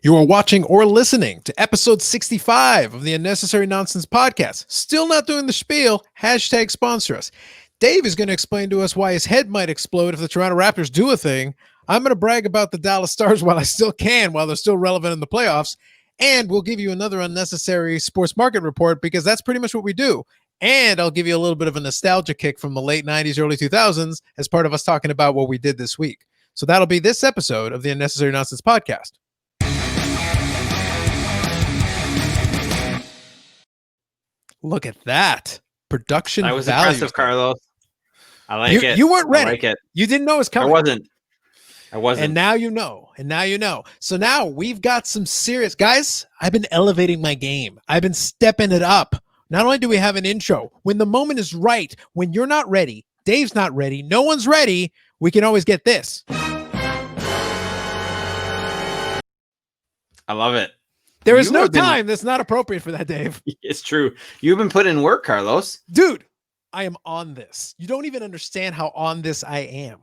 You are watching or listening to episode 65 of the Unnecessary Nonsense podcast. Still not doing the spiel. Hashtag sponsor us. Dave is going to explain to us why his head might explode if the Toronto Raptors do a thing. I'm going to brag about the Dallas Stars while I still can, while they're still relevant in the playoffs. And we'll give you another unnecessary sports market report because that's pretty much what we do. And I'll give you a little bit of a nostalgia kick from the late 90s, early 2000s as part of us talking about what we did this week. So that'll be this episode of the Unnecessary Nonsense podcast. Look at that. Production That was values. impressive, Carlos. I like it. You weren't ready. I like it. You didn't know it was coming. I wasn't. And now you know. So now we've got some serious guys. I've been elevating my game. I've been stepping it up. Not only do we have an intro, when the moment is right, when you're not ready, Dave's not ready, no one's ready, we can always get this. I love it. There is no time that's not appropriate for that, Dave. It's true. You've been putting in work, Carlos. Dude, I am on this. You don't even understand how on this I am.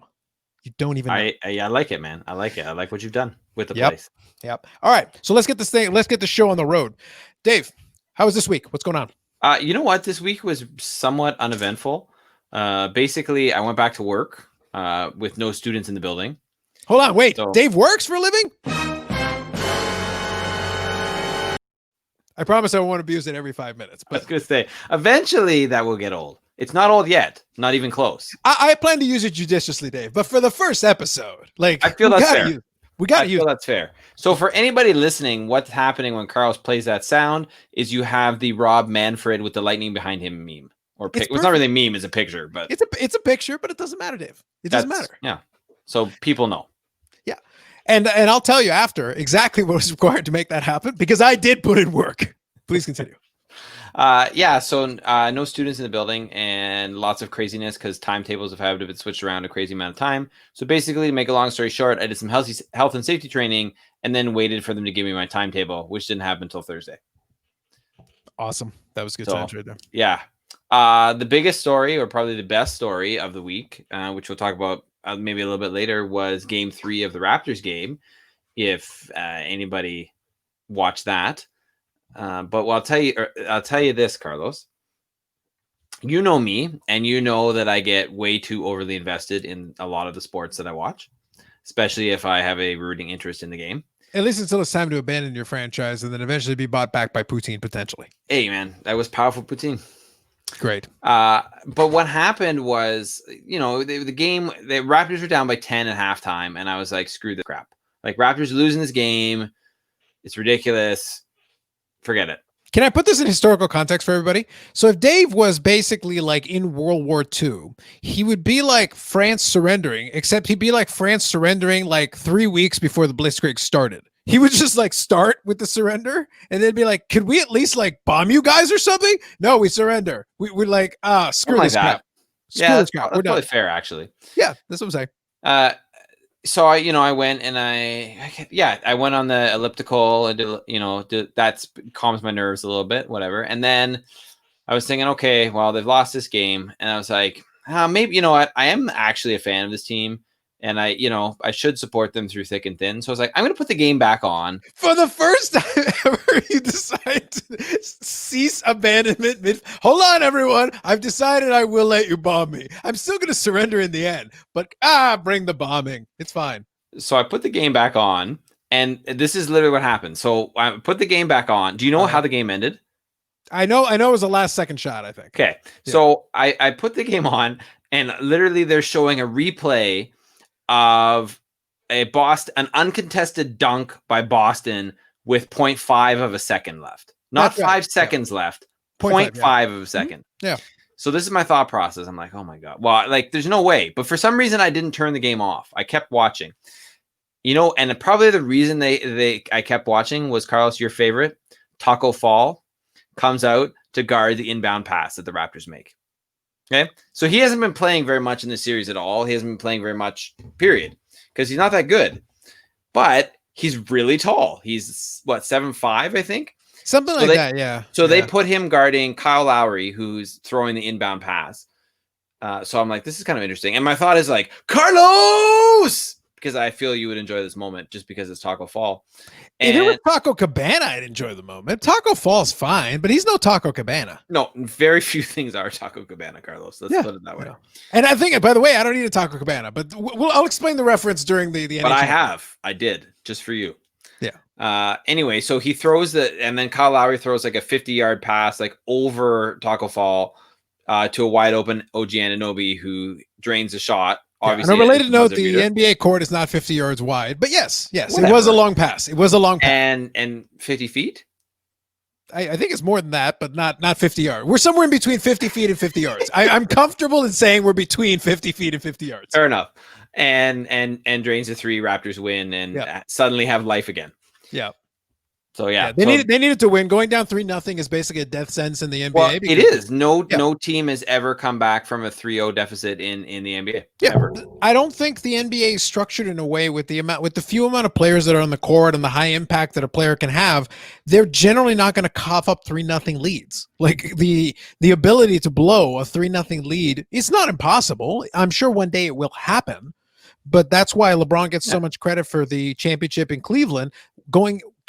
You don't even know. I like it, man. I like it. I like what you've done with the place. Yep. All right. So let's get the show on the road. Dave, how was this week? What's going on? You know what? This week was somewhat uneventful. Basically, I went back to work with no students in the building. Hold on. Wait. So, Dave works for a living? I promise I won't abuse it every 5 minutes. But I was going to say, eventually that will get old. It's not old yet. Not even close. I plan to use it judiciously, Dave. But for the first episode, I feel that's fair. We got to use it. That's fair. So for anybody listening, what's happening when Carlos plays that sound is you have the Rob Manfred with the lightning behind him meme. It's not really a meme, it's a picture. But it's a picture, but it doesn't matter, Dave. It doesn't matter. Yeah. So people know. Yeah. And I'll tell you after exactly what was required to make that happen because I did put in work. Please continue. So no students in the building and lots of craziness because timetables have had to be switched around a crazy amount of time. So basically, to make a long story short, I did some health and safety training and then waited for them to give me my timetable, which didn't happen until Thursday. Awesome. That was good times right there. Yeah. The biggest story, or probably the best story of the week, which we'll talk about maybe a little bit later, was Game 3 of the Raptors game. If anybody watched that. But I'll tell you this, Carlos. You know me, and you know that I get way too overly invested in a lot of the sports that I watch, especially if I have a rooting interest in the game. At least until it's time to abandon your franchise and then eventually be bought back by Poutine, potentially. Hey, man, that was powerful Poutine. Great. But what happened was, the game, the Raptors were down by 10 at halftime, and I was like, screw this crap. Like, Raptors losing this game. It's ridiculous. Forget it. Can I put this in historical context for everybody? So if Dave was basically like in World War II, he would be like France surrendering, except he'd be like France surrendering like 3 weeks before the Blitzkrieg started. He would just like start with the surrender and then be like, could we at least like bomb you guys or something? No, we surrender. We're like, screw this crap. That's probably fair, actually. Yeah, that's what I'm saying. So I went and I went on the elliptical and that calms my nerves a little bit, whatever. And then I was thinking, okay, well, they've lost this game. And I was like, maybe, you know what? I am actually a fan of this team and I should support them through thick and thin. So I was like, I'm going to put the game back on. For the first time ever, you decide to cease abandonment. Hold on, everyone. I've decided I will let you bomb me. I'm still going to surrender in the end, but bring the bombing. It's fine. So I put the game back on, and this is literally what happened. So I put the game back on. Do you know how the game ended? I know it was a last second shot, I think. Okay. Yeah. So I put the game on, and literally they're showing a replay of an uncontested dunk by Boston with 0.5 of a second left. Not 5 seconds left. 0.5 of a second. Yeah. So this is my thought process. I'm like, oh my God. Well, like there's no way. But for some reason I didn't turn the game off. I kept watching. And probably the reason I kept watching was Carlos, your favorite, Taco Fall comes out to guard the inbound pass that the Raptors make. Okay, so he hasn't been playing very much in this series at all. He hasn't been playing very much, period, because he's not that good. But he's really tall. He's 7'5", I think. Something like that, yeah. So they put him guarding Kyle Lowry, who's throwing the inbound pass. So I'm like, this is kind of interesting. And my thought is like, Carlos, because I feel you would enjoy this moment just because it's Taco Fall. If it was And Taco Cabana, I'd enjoy the moment. Taco Fall's fine, but he's no Taco Cabana. no, very few things are Taco Cabana, Carlos. Let's put it that way. Yeah. And I think, by the way, I don't need a Taco Cabana, but I'll explain the reference during the But NHL. I did just for you. Yeah. Anyway, so he throws and then Kyle Lowry throws like a 50-yard pass, like over Taco Fall, to a wide open OG Anunoby, who drains the shot. Obviously, on a related note, the NBA court is not 50 yards wide, but yes, Whatever. It was a long pass. It was a long pass. And 50 feet. I think it's more than that, but not 50 yards. We're somewhere in between 50 feet and 50 yards. I'm comfortable in saying we're between 50 feet and 50 yards. Fair enough. And drains the 3. Raptors win and suddenly have life again. Yeah. So yeah, they needed to win. Going down 3-0 is basically a death sentence in the NBA. Well, it is. No team has ever come back from a 3-0 deficit in the NBA. Yeah, Ever. I don't think the NBA is structured in a way with the few amount of players that are on the court and the high impact that a player can have. They're generally not going to cough up 3-0 leads. Like the ability to blow a 3-0 lead, it's not impossible. I'm sure one day it will happen, but that's why LeBron gets so much credit for the championship in Cleveland.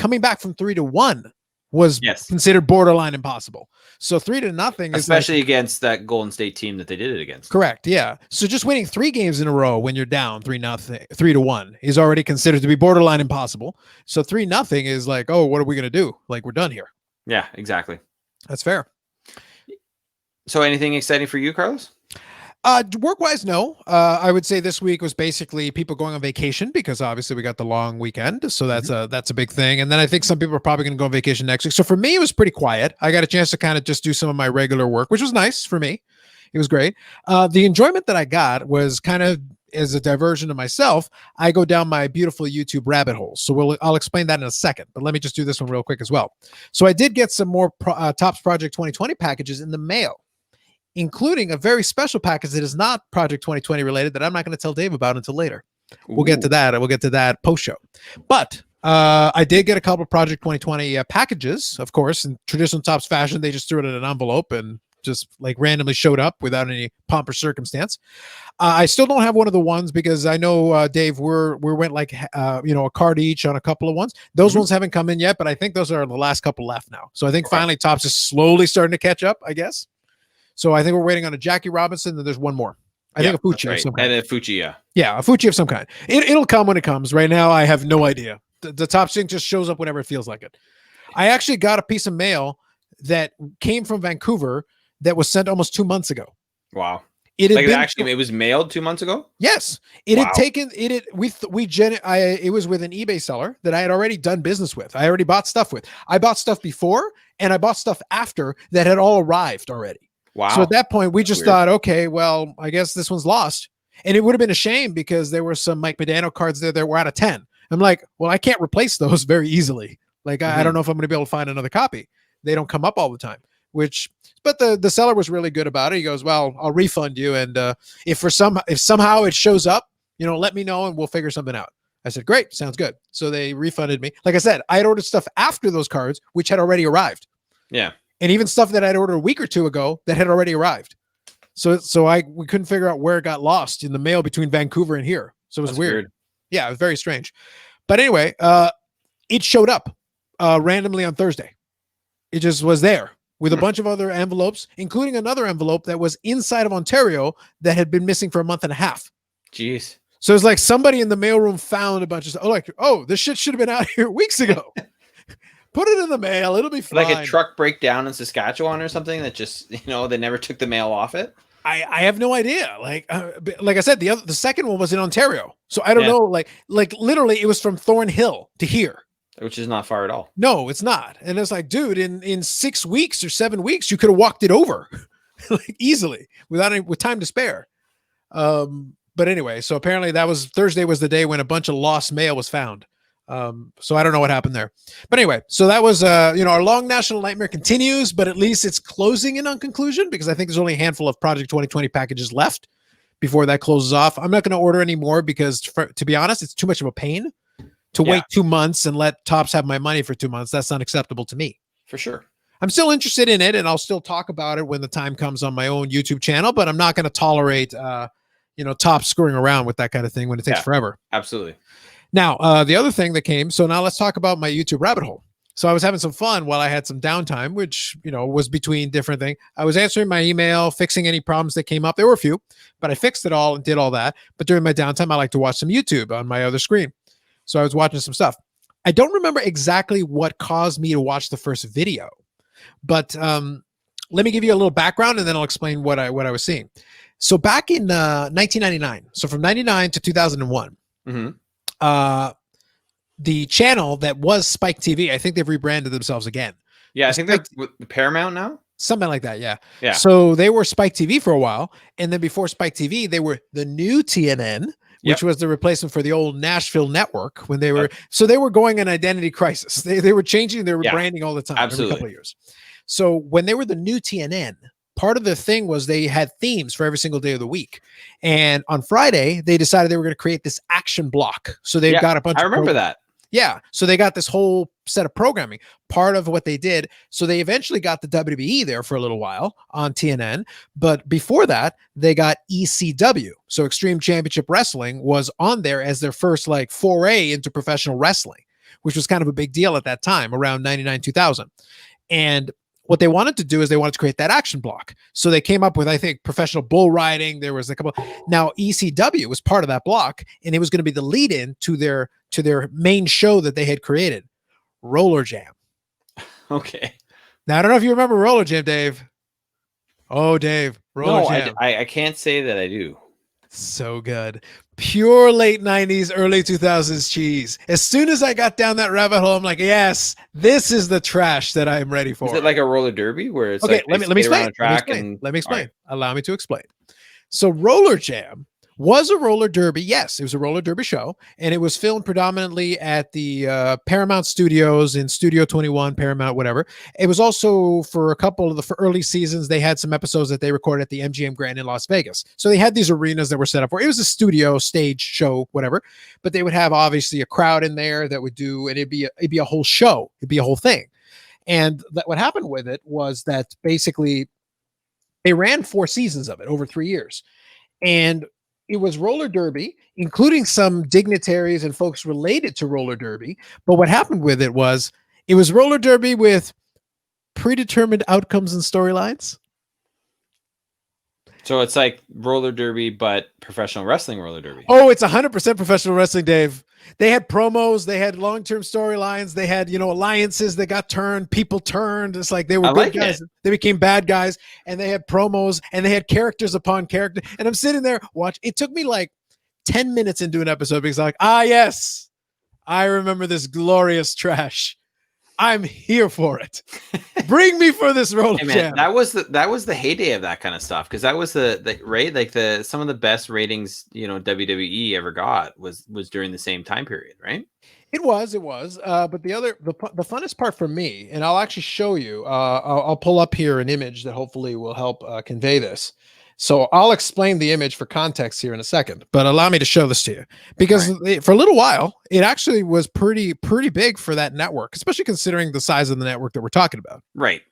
Coming back from 3-1 was considered borderline impossible. So 3-0 is especially against that Golden State team that they did it against. Correct. Yeah. So just winning 3 games in a row when you're down 3-1 is already considered to be borderline impossible. So 3-0 is like, oh, what are we going to do? Like, we're done here. Yeah, exactly. That's fair. So anything exciting for you, Carlos? Work-wise, no. I would say this week was basically people going on vacation because obviously we got the long weekend, so that's a big thing. And then I think some people are probably going to go on vacation next week. So for me, it was pretty quiet. I got a chance to kind of just do some of my regular work, which was nice for me. It was great. The enjoyment that I got was kind of as a diversion to myself. I go down my beautiful YouTube rabbit hole. So I'll explain that in a second, but let me just do this one real quick as well. So I did get some more Topps Project 2020 packages in the mail, including a very special package that is not Project 2020 related that I'm not going to tell Dave about until later. We'll get to that. We'll get to that post-show. But I did get a couple of Project 2020 packages, of course, in traditional Topps fashion. They just threw it in an envelope and just like randomly showed up without any pomp or circumstance. I still don't have one of the ones because I know, Dave, we went like, a card each on a couple of ones. Those ones haven't come in yet, but I think those are the last couple left now. So I think finally Topps is slowly starting to catch up, I guess. So I think we're waiting on a Jackie Robinson, and there's one more. I think a Fucci of some kind. And a Fucci, yeah. Yeah, a Fucci of some kind. It'll come when it comes. Right now, I have no idea. The Topps thing just shows up whenever it feels like it. I actually got a piece of mail that came from Vancouver that was sent almost 2 months ago. Wow. It was mailed 2 months ago? Yes. It had taken it was with an eBay seller that I had already done business with. I already bought stuff with. I bought stuff before and I bought stuff after that had all arrived already. Wow. So at that point, we just thought, okay, well, I guess this one's lost. And it would have been a shame because there were some Mike Modano cards there that were out of 10. I'm like, well, I can't replace those very easily. Like, I don't know if I'm going to be able to find another copy. They don't come up all the time, but the seller was really good about it. He goes, well, I'll refund you. And if somehow it shows up, let me know and we'll figure something out. I said, great, sounds good. So they refunded me. Like I said, I had ordered stuff after those cards, which had already arrived. Yeah. And even stuff that I'd ordered a week or two ago that had already arrived. So we couldn't figure out where it got lost in the mail between Vancouver and here. So it was weird. Yeah, it was very strange. But anyway, it showed up randomly on Thursday. It just was there with a bunch of other envelopes, including another envelope that was inside of Ontario that had been missing for a month and a half. Jeez. So it's like somebody in the mailroom found a bunch of stuff. This shit should have been out here weeks ago. Put it in the mail. It'll be fine. Like a truck breakdown in Saskatchewan or something that just, they never took the mail off it. I have no idea. Like I said, the second one was in Ontario. So I don't know. Like literally it was from Thornhill to here. Which is not far at all. No, it's not. And it's like, dude, in 6 weeks or 7 weeks, you could have walked it over like easily with time to spare. But anyway, so apparently Thursday was the day when a bunch of lost mail was found. So I don't know what happened there, but anyway, so that was, our long national nightmare continues, but at least it's closing in on conclusion because I think there's only a handful of Project 2020 packages left before that closes off. I'm not going to order any more because to be honest, it's too much of a pain to wait 2 months and let Topps have my money for 2 months. That's not acceptable to me. For sure. I'm still interested in it and I'll still talk about it when the time comes on my own YouTube channel, but I'm not going to tolerate, top screwing around with that kind of thing when it takes forever. Absolutely. Now, the other thing that came, so now let's talk about my YouTube rabbit hole. So I was having some fun while I had some downtime, which, was between different things. I was answering my email, fixing any problems that came up. There were a few, but I fixed it all and did all that. But during my downtime, I like to watch some YouTube on my other screen. So I was watching some stuff. I don't remember exactly what caused me to watch the first video, but let me give you a little background and then I'll explain what I was seeing. So back in 1999, so from 99 to 2001, the channel that was Spike TV, I think they've rebranded themselves again. Yeah, I think they're with Paramount now. Something like that, yeah. Yeah. So they were Spike TV for a while, and then before Spike TV, they were the new TNN, which was the replacement for the old Nashville network when they were. So they were going an identity crisis. They were changing their branding all the time, every couple of years. So when they were the new TNN, part of the thing was they had themes for every single day of the week. And on Friday, they decided they were going to create this action block. So they've got a bunch of. I remember that. Yeah. So they got this whole set of programming, part of what they did. So they eventually got the WWE there for a little while on TNN. But before that, they got ECW. So Extreme Championship Wrestling was on there as their first foray into professional wrestling, which was kind of a big deal at that time around 99, 2000. And what they wanted to do is they wanted to create that action block. So they came up with, I think, professional bull riding. There was a couple. Now ECW was part of that block, and it was going to be the lead-in to their main show that they had created, Rollerjam. Okay. Now I don't know if you remember Rollerjam, Dave. Oh, Dave, Rollerjam. No, I can't say that I do. So good. Pure late 90s, early 2000s cheese. As soon as I got down that rabbit hole, I'm like, yes, this is the trash that I'm ready for. Is it like a roller derby where it's okay? Let me explain. Let me explain. Right. Allow me to explain. So Rollerjam was a roller derby. Yes, it was a roller derby show, and it was filmed predominantly at the Paramount Studios in Studio 21, Paramount, whatever. It was also for a couple of the early seasons, they had some episodes that they recorded at the MGM Grand in Las Vegas. So they had these arenas that were set up for it. It was a studio stage show, whatever, but they would have obviously a crowd in there that would do, and it'd be a whole show. It'd be a whole thing. And what happened with it was that basically they ran 4 seasons of it over 3 years. And it was roller derby, including some dignitaries and folks related to roller derby. But what happened with it was roller derby with predetermined outcomes and storylines. So it's like roller derby, but professional wrestling roller derby. Oh, it's 100% professional wrestling, Dave. They had promos, they had long-term storylines, they had, alliances that got turned, people turned. It's like they were good guys. They became bad guys, and they had promos, and they had characters upon character. And I'm sitting there watching. It took me like 10 minutes into an episode because I'm like, yes, I remember this glorious trash. I'm here for it. Bring me for this roller jam. That was the heyday of that kind of stuff, because that was the rate, like some of the best ratings WWE ever got was during the same time period, right? It was. But the funnest part for me, and I'll actually show you. I'll pull up here an image that hopefully will help convey this. So I'll explain the image for context here in a second, but allow me to show this to you, because for a little while, it actually was pretty big for that network, especially considering the size of the network that we're talking about. Right.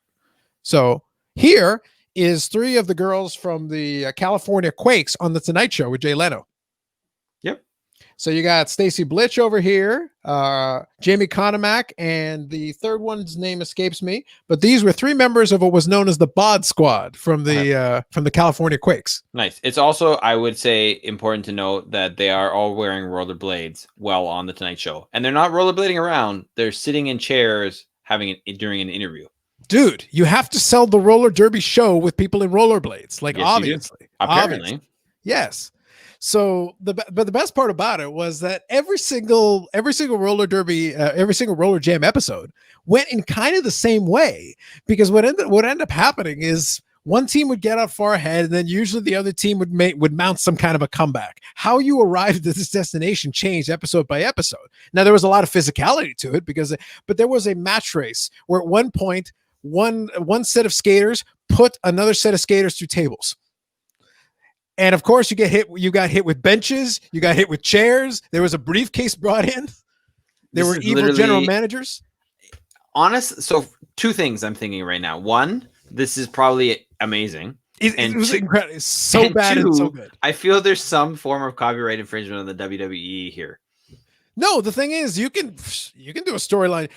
So here is 3 of the girls from the California Quakes on the Tonight Show with Jay Leno. Yep. So you got Stacy Blitch over here, Jamie Conomack, and the third one's name escapes me. But these were 3 members of what was known as the Bod Squad from the California Quakes. Nice. It's also, I would say, important to note that they are all wearing rollerblades while on the Tonight Show, and they're not rollerblading around. They're sitting in chairs during an interview. Dude, you have to sell the roller derby show with people in rollerblades, yes, obviously. Apparently, yes. So but the best part about it was that every single roller derby, every single roller jam episode went in kind of the same way, because what ended up happening is one team would get out far ahead, and then usually the other team would mount some kind of a comeback. How you arrived at this destination changed episode by episode. Now there was a lot of physicality to it but there was a match race where at one point one set of skaters put another set of skaters through tables. And of course, you got hit with benches, you got hit with chairs. There was a briefcase brought in. There were evil general managers. So 2 things I'm thinking right now. 1, this is probably amazing. It was two, incredible. It's so and bad and so two, good. I feel there's some form of copyright infringement on the WWE here. No, the thing is, you can do a storyline.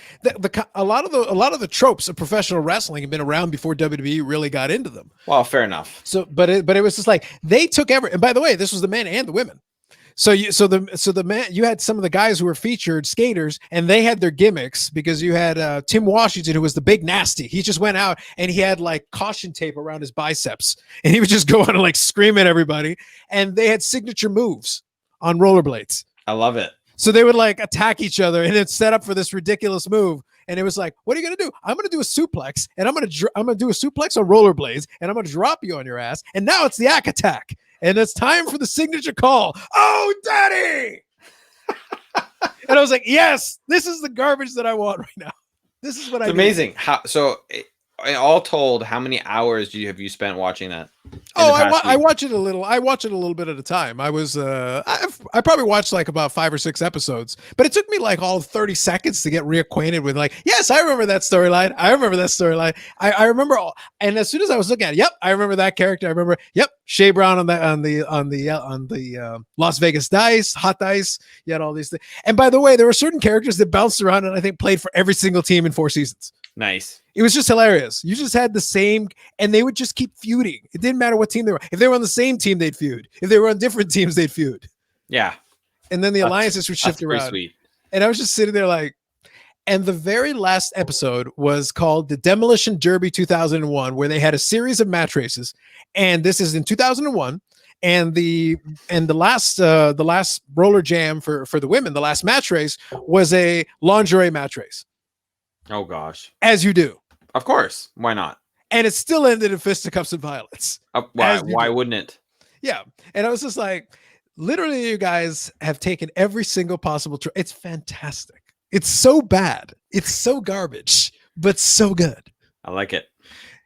A lot of the tropes of professional wrestling have been around before WWE really got into them. Well, fair enough. So, but it was just like they took every. And by the way, this was the men and the women. So the man, you had some of the guys who were featured skaters, and they had their gimmicks because you had Tim Washington, who was the big nasty. He just went out and he had like caution tape around his biceps, and he would just go out and like scream at everybody. And they had signature moves on rollerblades. I love it. So they would like attack each other, and it's set up for this ridiculous move. And it was like, what are you gonna do? I'm gonna do a suplex, and I'm gonna do a suplex on rollerblades, and I'm gonna drop you on your ass. And now it's the Ack Attack. And it's time for the signature call. Oh, daddy. And I was like, yes, this is the garbage that I want right now. This is what it's amazing. All told, how many hours have you spent watching that? I watch it a little. I watch it a little bit at a time. I probably watched like about 5 or 6 episodes, but it took me like all 30 seconds to get reacquainted with like, yes, I remember that storyline. I remember all, and as soon as I was looking at it, yep, I remember that character. I remember, yep, Shea Brown on the Las Vegas Dice, Hot Dice. You had all these things. And by the way, there were certain characters that bounced around and I think played for every single team in 4 seasons. Nice. It was just hilarious. You just had the same, and they would just keep feuding. It didn't matter what team they were. If they were on the same team, they'd feud. If they were on different teams, they'd feud. Yeah. And then the alliances would shift around. Sweet. And I was just sitting there like, and the very last episode was called the Demolition Derby 2001, where they had a series of match races. And this is in 2001. And the last Rollerjam for the women, the last match race was a lingerie match race. Oh gosh. As you do. Of course. Why not? And it still ended in fisticuffs and violence. Why wouldn't it? Yeah. And I was just like, literally, you guys have taken every single possible it's fantastic. It's so bad. It's so garbage, but so good. I like it.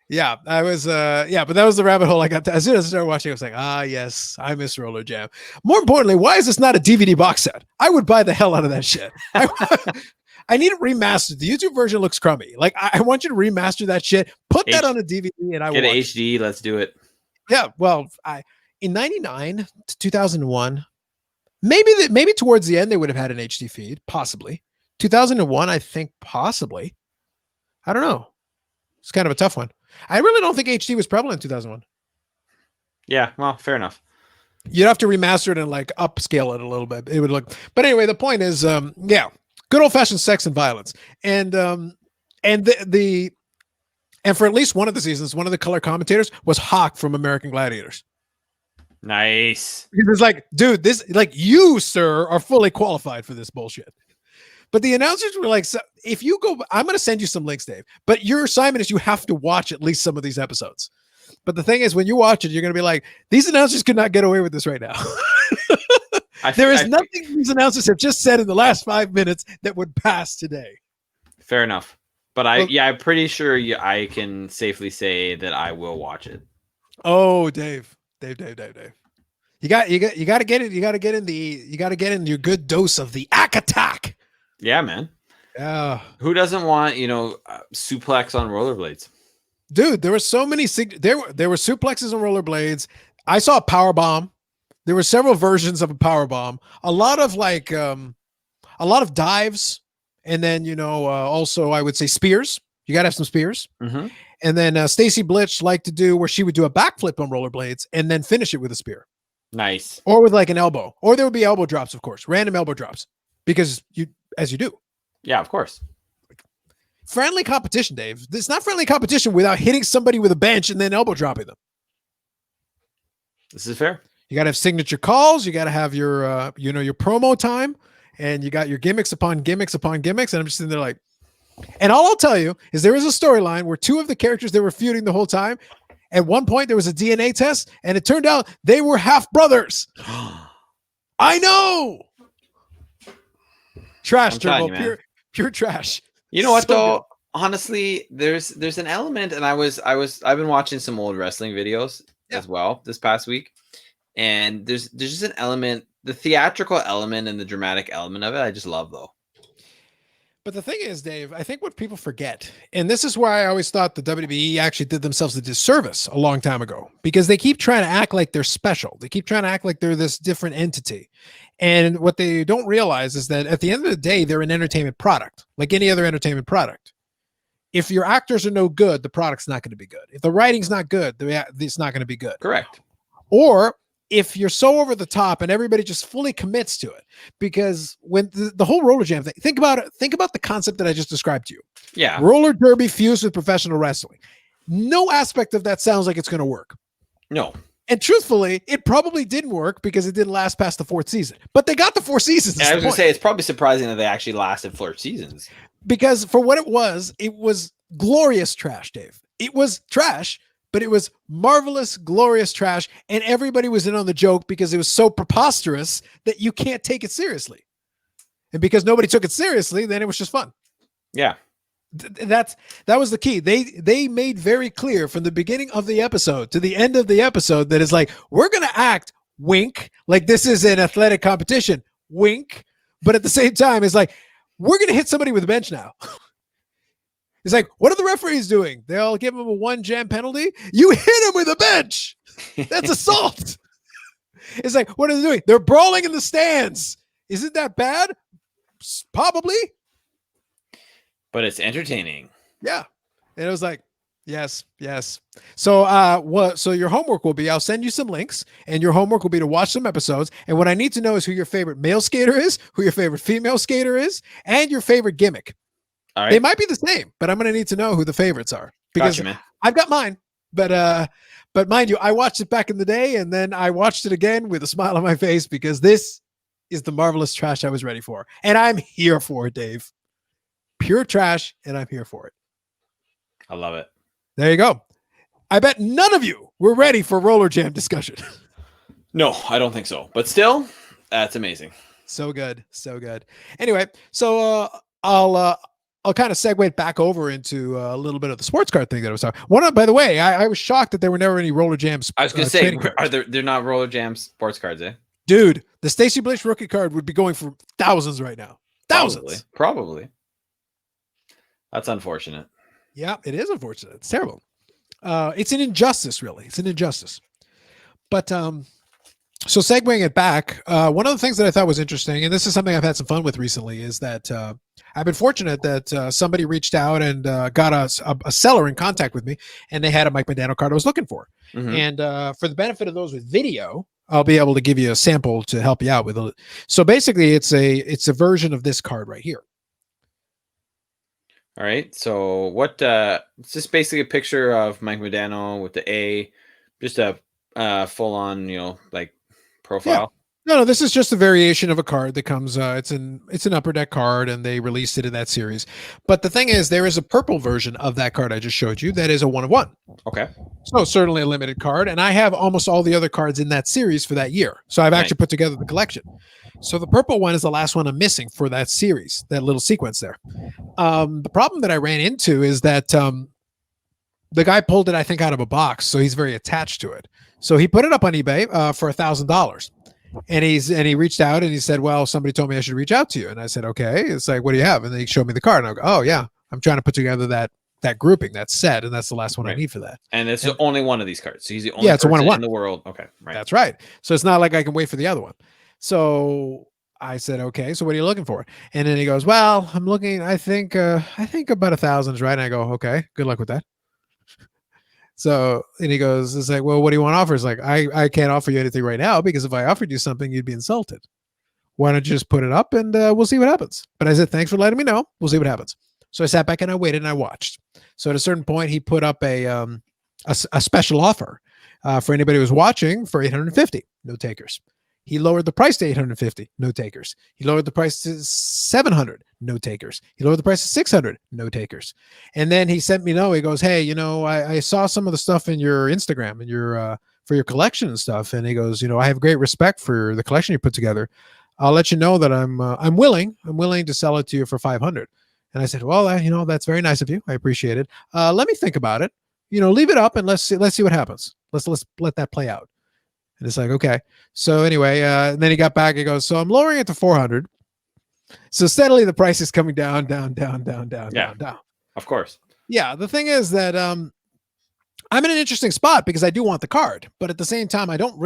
Yeah, I was but that was the rabbit hole I got to. As soon as I started watching, I was like, yes, I miss Rollerjam. More importantly, why is this not a DVD box set? I would buy the hell out of that shit. I need it remastered. The YouTube version looks crummy. Like I want you to remaster that shit. Put that on a DVD, and I will get an HD. Let's do it. Yeah. Well, in '99 to 2001, maybe towards the end they would have had an HD feed, possibly. 2001, I think, possibly. I don't know. It's kind of a tough one. I really don't think HD was prevalent in 2001. Yeah. Well, fair enough. You'd have to remaster it and like upscale it a little bit. It would look. But anyway, the point is, yeah. Good old fashioned sex and violence, and for at least one of the seasons, one of the color commentators was Hawk from American Gladiators. Nice. He was like, dude, this like you, sir, are fully qualified for this bullshit. But the announcers were like, so if you go, I'm going to send you some links, Dave. But your assignment is you have to watch at least some of these episodes. But the thing is, when you watch it, you're going to be like, these announcers could not get away with this right now. There is nothing these announcers have just said in the last 5 minutes that would pass today. Fair enough. But I'm pretty sure I can safely say that I will watch it. Oh, Dave. You got to get it. You got to get in your good dose of the Ack Attack. Yeah, man. Yeah. Who doesn't want, suplex on rollerblades? Dude, there were so many there were suplexes on rollerblades. I saw a power bomb. There were several versions of a power bomb. A lot of dives, and then also I would say spears. You got to have some spears. Mm-hmm. And then Stacy Blitch liked to do where she would do a backflip on rollerblades and then finish it with a spear. Nice. Or with like an elbow. Or there would be elbow drops, of course, random elbow drops, because you do. Yeah, of course. Friendly competition, Dave. It's not friendly competition without hitting somebody with a bench and then elbow dropping them. This is fair. You got to have signature calls. You got to have your, your promo time, and you got your gimmicks upon gimmicks upon gimmicks. And I'm just sitting there like, and all I'll tell you is there is a storyline where two of the characters that were feuding the whole time, at one point there was a DNA test, and it turned out they were half brothers. I know. Trash, Turbo, pure trash. You know what though? Good. Honestly, there's an element, and I've been watching some old wrestling videos as well this past week. And there's just an element, the theatrical element and the dramatic element of it. I just love though. But the thing is, Dave, I think what people forget, and this is why I always thought the WWE actually did themselves a disservice a long time ago, because they keep trying to act like they're special. They keep trying to act like they're this different entity. And what they don't realize is that at the end of the day, they're an entertainment product, like any other entertainment product. If your actors are no good, the product's not going to be good. If the writing's not good, it's not going to be good. Correct. Or if you're so over the top and everybody just fully commits to it, because when the whole Rollerjam thing, think about it. Think about the concept that I just described to you. Yeah. Roller derby fused with professional wrestling. No aspect of that sounds like it's going to work. No. And truthfully, it probably didn't work because it didn't last past the 4th season. But they got the 4 seasons. And I was going to say, it's probably surprising that they actually lasted 4 seasons. Because for what it was glorious trash, Dave. It was trash, but it was marvelous, glorious trash. And everybody was in on the joke because it was so preposterous that you can't take it seriously. And because nobody took it seriously, then it was just fun. Yeah. That was the key. They made very clear from the beginning of the episode to the end of the episode that it's like, we're going to act wink, like this is an athletic competition, wink. But at the same time, it's like, we're going to hit somebody with a bench now. It's like, what are the referees doing? They'll give him a 1 jam penalty. You hit him with a bench. That's assault. It's like, what are they doing? They're brawling in the stands. Isn't that bad? Probably. But it's entertaining. Yeah. And it was like, yes. So so your homework will be, I'll send you some links, and your homework will be to watch some episodes. And what I need to know is who your favorite male skater is, who your favorite female skater is, and your favorite gimmick. All right. They might be the same, but I'm going to need to know who the favorites are, because Gotcha, man. I've got mine, but mind you, I watched it back in the day, and then I watched it again with a smile on my face, because this is the marvelous trash I was ready for. And I'm here for it, Dave. Pure trash, and I'm here for it. I love it. There you go. I bet none of you were ready for Rollerjam discussion. No, I don't think so. But still, that's amazing. So good. Anyway, so I'll kind of segue it back over into a little bit of the sports card thing that I was talking. By the way, I was shocked that there were never any Rollerjam. I was going to say, they're not Rollerjam sports cards, eh? Dude, the Stacey Bliss rookie card would be going for thousands right now. Thousands. Probably. That's unfortunate. Yeah, it is unfortunate. It's terrible. It's an injustice, really. It's an injustice. But so segueing it back, one of the things that I thought was interesting, and this is something I've had some fun with recently, is that I've been fortunate that somebody reached out and got a seller in contact with me, and they had a Mike Modano card I was looking for. Mm-hmm. And for the benefit of those with video, I'll be able to give you a sample to help you out with it. So basically, it's a version of this card right here. All right. So what? It's just basically a picture of Mike Modano with the A, just a full on, like profile. Yeah. No, this is just a variation of a card that comes. It's an upper deck card, and they released it in that series. But the thing is, there is a purple version of that card I just showed you that is a 1/1. Okay. So certainly a limited card, and I have almost all the other cards in that series for that year. So I've actually put together the collection. So the purple one is the last one I'm missing for that series, that little sequence there. The problem that I ran into is that the guy pulled it, I think, out of a box, so he's very attached to it. So he put it up on eBay for $1,000, and he reached out and he said, "Well, somebody told me I should reach out to you." And I said, "Okay." It's like, "What do you have?" And then he showed me the card, and I go, "Oh yeah, I'm trying to put together that grouping, that set, and that's the last one I need for that." And it's the only one of these cards. So he's the only it's a 1/1 in the world. Okay, right. That's right. So it's not like I can wait for the other one. So I said, "Okay, so what are you looking for?" And then he goes, "Well, I'm looking, I think about 1,000 is right." And I go, "Okay, good luck with that." So, and he goes, it's like, "Well, what do you want to offer?" It's like, I can't offer you anything right now, because if I offered you something, you'd be insulted. Why don't you just put it up and we'll see what happens? But I said, "Thanks for letting me know. We'll see what happens." So I sat back and I waited and I watched. So at a certain point, he put up a special offer for anybody who's watching for $850, no takers. He lowered the price to $850, no takers. He lowered the price to $700, no takers. He lowered the price to $600, no takers. And then he sent me a note. He goes, "Hey, I saw some of the stuff in your Instagram and your for your collection and stuff." And he goes, "I have great respect for the collection you put together. I'll let you know that I'm willing to sell it to you for $500. And I said, "Well, that's very nice of you. I appreciate it. Let me think about it. Leave it up and let's see what happens. Let's let that play out." And it's like, okay. So anyway, and then he got back. He goes, "So I'm lowering it to $400. So steadily the price is coming down, down, down, down, down, Yeah. down, down. Of course. Yeah. The thing is that I'm in an interesting spot because I do want the card, but at the same time, I don't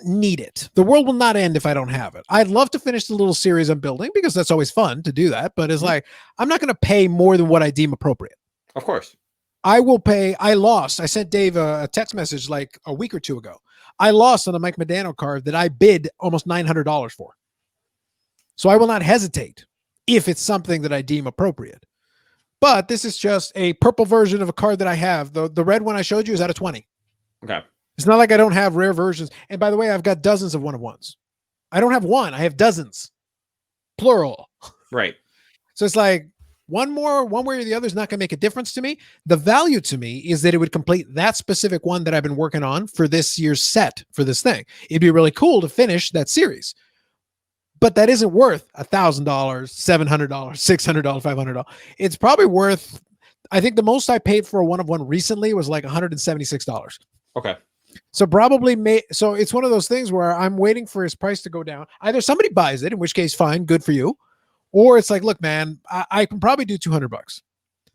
need it. The world will not end if I don't have it. I'd love to finish the little series I'm building because that's always fun to do that. But it's like, I'm not going to pay more than what I deem appropriate. Of course. I will pay. I sent Dave a text message like a week or two ago. I lost on a Mike Modano card that I bid almost $900 for. So I will not hesitate if it's something that I deem appropriate. But this is just a purple version of a card that I have. The red one I showed you is out of 20. Okay. It's not like I don't have rare versions. And by the way, I've got dozens of one of ones. I don't have one. I have dozens. Plural. Right. So it's like one way or the other is not going to make a difference to me. The value to me is that it would complete that specific one that I've been working on for this year's set for this thing. It'd be really cool to finish that series. But that isn't worth $1,000, $700, $600, $500. It's probably worth, I think the most I paid for a one-of-one recently was like $176. Okay. So so it's one of those things where I'm waiting for his price to go down. Either somebody buys it, in which case, fine, good for you. Or it's like, look, man, I can probably do $200.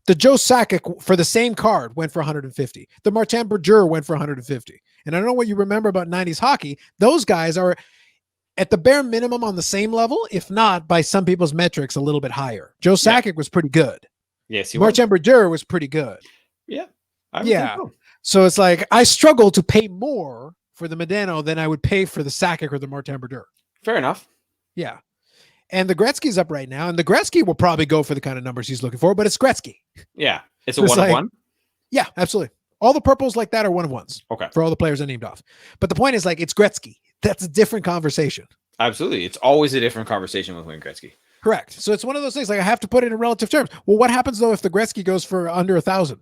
The Joe Sakic for the same card went for $150. The Martin Berger went for $150. And I don't know what you remember about 90s hockey. Those guys are at the bare minimum on the same level, if not by some people's metrics, a little bit higher. Joe Sakic was pretty good. Yes, he Martin Berger was pretty good. Yeah. Yeah. So it's like I struggle to pay more for the Modano than I would pay for the Sakic or the Martin Berger. Fair enough. Yeah. And the Gretzky's up right now, and the Gretzky will probably go for the kind of numbers he's looking for, but it's Gretzky. Yeah. It's a one-of-one? Yeah, absolutely. All the purples like that are one-of-ones. Okay. For all the players I named off. But the point is, like, it's Gretzky. That's a different conversation. Absolutely. It's always a different conversation with Wayne Gretzky. Correct. So it's one of those things, like, I have to put it in relative terms. Well, what happens, though, if the Gretzky goes for under 1,000?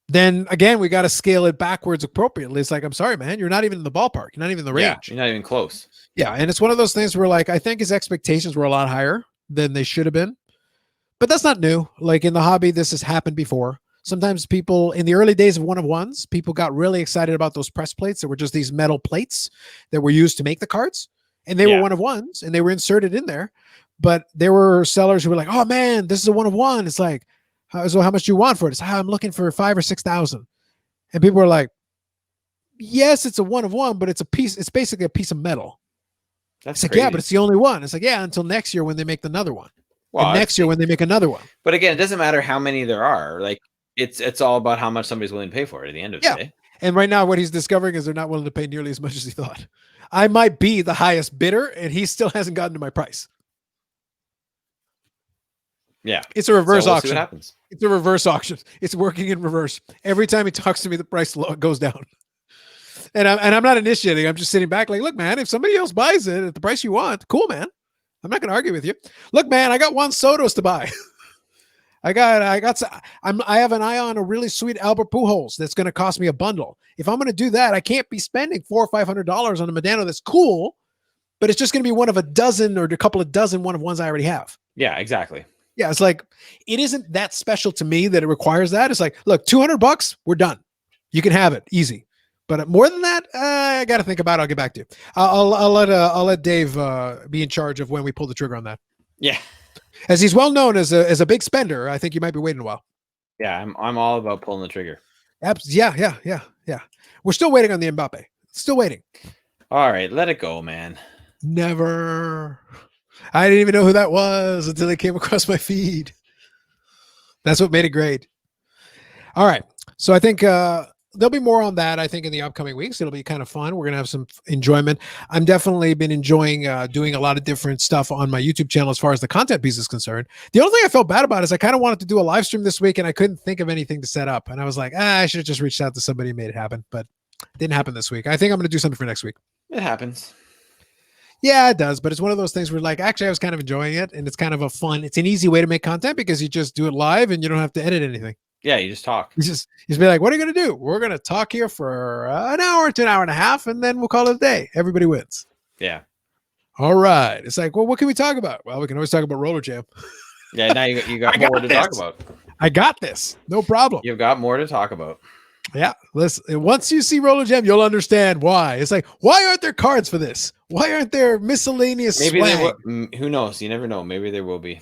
Then, again, we got to scale it backwards appropriately. It's like, I'm sorry, man, you're not even in the ballpark. You're not even in the range. Yeah, you're not even close. Yeah, and it's one of those things where, like, I think his expectations were a lot higher than they should have been. But that's not new. Like, in the hobby, this has happened before. Sometimes people, in the early days of one-of-ones, people got really excited about those press plates that were just these metal plates that were used to make the cards. And they were one-of-ones, and they were inserted in there. But there were sellers who were like, oh, man, this is a one-of-one. It's like, so how much do you want for it? It's I'm looking for 5,000 or 6,000. And people were like, yes, it's a one-of-one, but it's basically a piece of metal. That's it's like, yeah, but it's the only one. It's like, yeah, until next year when they make another one. Well, and next year when they make another one. But again, it doesn't matter how many there are. Like, it's all about how much somebody's willing to pay for it at the end of the day. And right now what he's discovering is they're not willing to pay nearly as much as he thought. I might be the highest bidder, and he still hasn't gotten to my price. Yeah. It's a reverse auction. See what happens. It's a reverse auction. It's working in reverse. Every time he talks to me, the price goes down. And I'm not initiating. I'm just sitting back like, look, man, if somebody else buys it at the price you want, cool, man. I'm not going to argue with you. Look, man, I got Juan Soto's to buy. I have an eye on a really sweet Albert Pujols that's going to cost me a bundle. If I'm going to do that, I can't be spending $400 or $500 on a Modano that's cool, but it's just going to be one of a dozen or a couple of dozen one-of-ones I already have. Yeah, exactly. Yeah, it's like, it isn't that special to me that it requires that. It's like, look, $200, we're done. You can have it, easy. But more than that, I got to think about it. I'll get back to you. I'll let Dave be in charge of when we pull the trigger on that. Yeah. As he's well known as a big spender, I think you might be waiting a while. Yeah, I'm all about pulling the trigger. Yeah. We're still waiting on the Mbappe. Still waiting. All right, let it go, man. Never. I didn't even know who that was until they came across my feed. That's what made it great. All right. So I think there'll be more on that, I think, in the upcoming weeks. It'll be kind of fun. We're going to have some enjoyment. I'm definitely been enjoying doing a lot of different stuff on my YouTube channel as far as the content piece is concerned. The only thing I felt bad about is I kind of wanted to do a live stream this week, and I couldn't think of anything to set up. And I was like, I should have just reached out to somebody and made it happen. But it didn't happen this week. I think I'm going to do something for next week. It happens. Yeah, it does. But it's one of those things where, like, actually, I was kind of enjoying it. And it's kind of it's an easy way to make content because you just do it live and you don't have to edit anything. Yeah, you just talk. You just be like, what are you going to do? We're going to talk here for an hour to an hour and a half, and then we'll call it a day. Everybody wins. Yeah. All right. It's like, well, what can we talk about? Well, we can always talk about Rollerjam. Yeah, now you got more to talk about. I got this. No problem. You've got more to talk about. Yeah, listen. Once you see Rollerjam, you'll understand why. It's like, why aren't there cards for this? Why aren't there miscellaneous Maybe swag? there will. Who knows? You never know. Maybe there will be.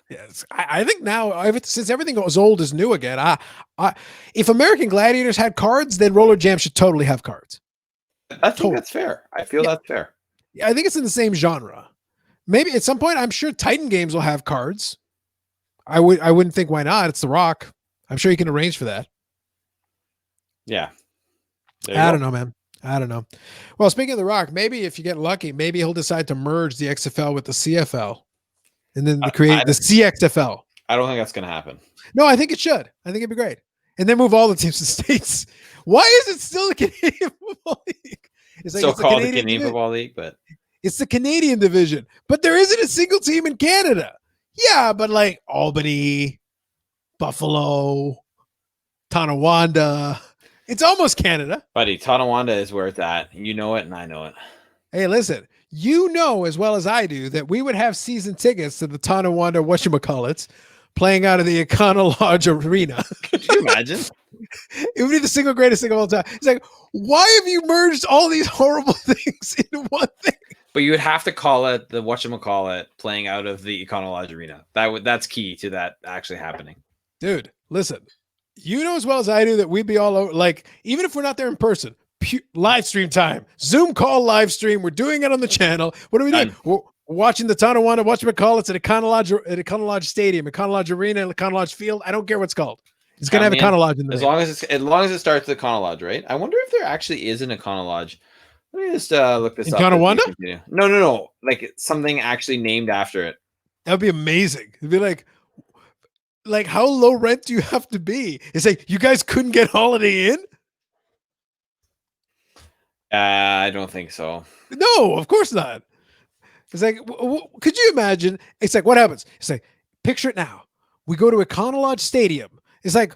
Yes, I think now, since everything goes old is new again, if American Gladiators had cards, then Rollerjam should totally have cards. I think that's fair. I feel that's fair. Yeah, I think it's in the same genre. Maybe at some point, I'm sure Titan Games will have cards. I wouldn't think why not. It's The Rock. I'm sure you can arrange for that. Yeah. I don't know, man. I don't know. Well, speaking of The Rock, maybe if you get lucky, maybe he'll decide to merge the XFL with the CFL and then create the CXFL. I don't think that's going to happen. No, I think it should. I think it'd be great. And then move all the teams to states. Why is it still the Canadian Football League? It's like so-called the Canadian Football League, but it's the Canadian division. But there isn't a single team in Canada. Yeah, but like Albany, Buffalo, Tonawanda. It's almost Canada. Buddy, Tonawanda is where it's at. You know it, and I know it. Hey, listen, you know as well as I do that we would have season tickets to the Tonawanda whatchamacallits playing out of the Econo Lodge Arena. Could you imagine? It would be the single greatest thing of all time. It's like, why have you merged all these horrible things into one thing? But you would have to call it the whatchamacallit playing out of the Econo Lodge Arena. That's key to that actually happening. Dude, listen. You know as well as I do that we'd be all over, like, even if we're not there in person, live stream time, Zoom call live stream. We're doing it on the channel. What are we doing? We're watching the Tonawanda, whatchamacallits at Econo Lodge Stadium, Econo Lodge Arena, Econo Lodge Field. I don't care what it's called. It's going to have Econo Lodge in there. As long as it starts with Econo Lodge, right? I wonder if there actually is an Econo Lodge. Let me just look this up. Tonawanda? No. Like something actually named after it. That would be amazing. It'd be like how low rent do you have to be? It's like you guys couldn't get Holiday Inn? I don't think so. No, of course not. It's like, could you imagine? It's like, what happens? It's like, picture it now. We go to Econo Lodge Stadium. It's like,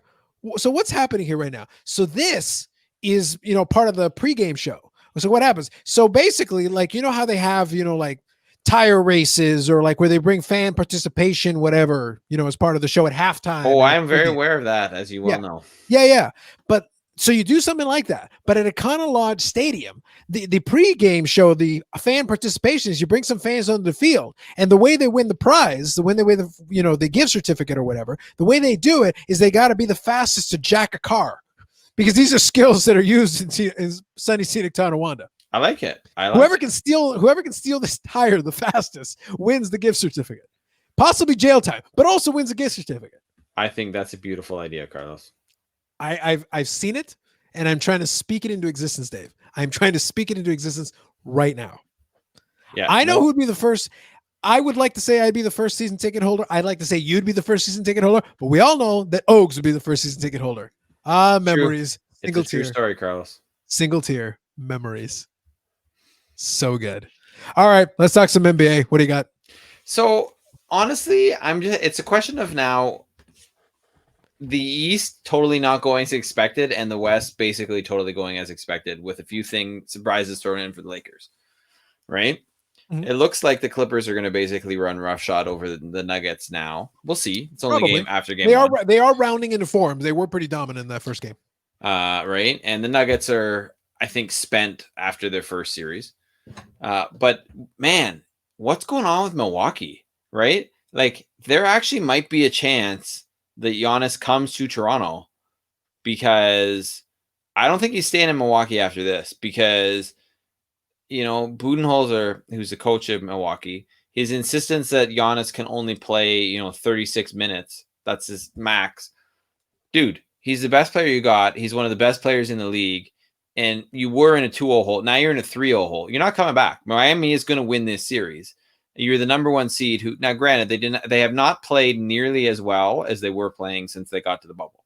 so what's happening here right now? So this is, part of the pregame show. So what happens? So basically, like, how they have, like tire races or like where they bring fan participation, whatever, as part of the show at halftime. Oh, I am very aware of that, as you well know. Yeah. But so you do something like that. But at Econo Lodge Stadium, the pregame show, the fan participation is you bring some fans on the field, and the way they win the prize, the way they win the gift certificate or whatever, the way they do it is they got to be the fastest to jack a car, because these are skills that are used in sunny scenic Tonawanda. I like it. Whoever can steal this tire the fastest wins the gift certificate, possibly jail time, but also wins a gift certificate. I think that's a beautiful idea, Carlos. I've seen it, and I'm trying to speak it into existence, Dave. I'm trying to speak it into existence right now. Yeah, I know who would be the first. I would like to say I'd be the first season ticket holder. I'd like to say you'd be the first season ticket holder, but we all know that Oaks would be the first season ticket holder. Memories. It's a true story, Carlos. Single tier memories. So good. All right, let's talk some NBA. What do you got? So honestly, it's a question of now the East totally not going as expected and the West basically totally going as expected, with a few surprises thrown in for the Lakers, right? Mm-hmm. It looks like the Clippers are going to basically run roughshod over the Nuggets now. We'll see. It's only game after game. They are rounding into form. They were pretty dominant in that first game. Right? And the Nuggets are, I think, spent after their first series. But man, what's going on with Milwaukee, right? Like, there actually might be a chance that Giannis comes to Toronto, because I don't think he's staying in Milwaukee after this, because, Budenholzer, who's the coach of Milwaukee, his insistence that Giannis can only play, 36 minutes. That's his max. Dude, he's the best player you got. He's one of the best players in the league. And you were in a 2-0 hole. Now you're in a 3-0 hole. You're not coming back. Miami is going to win this series. You're the number one seed who, now granted, they have not played nearly as well as they were playing since they got to the bubble.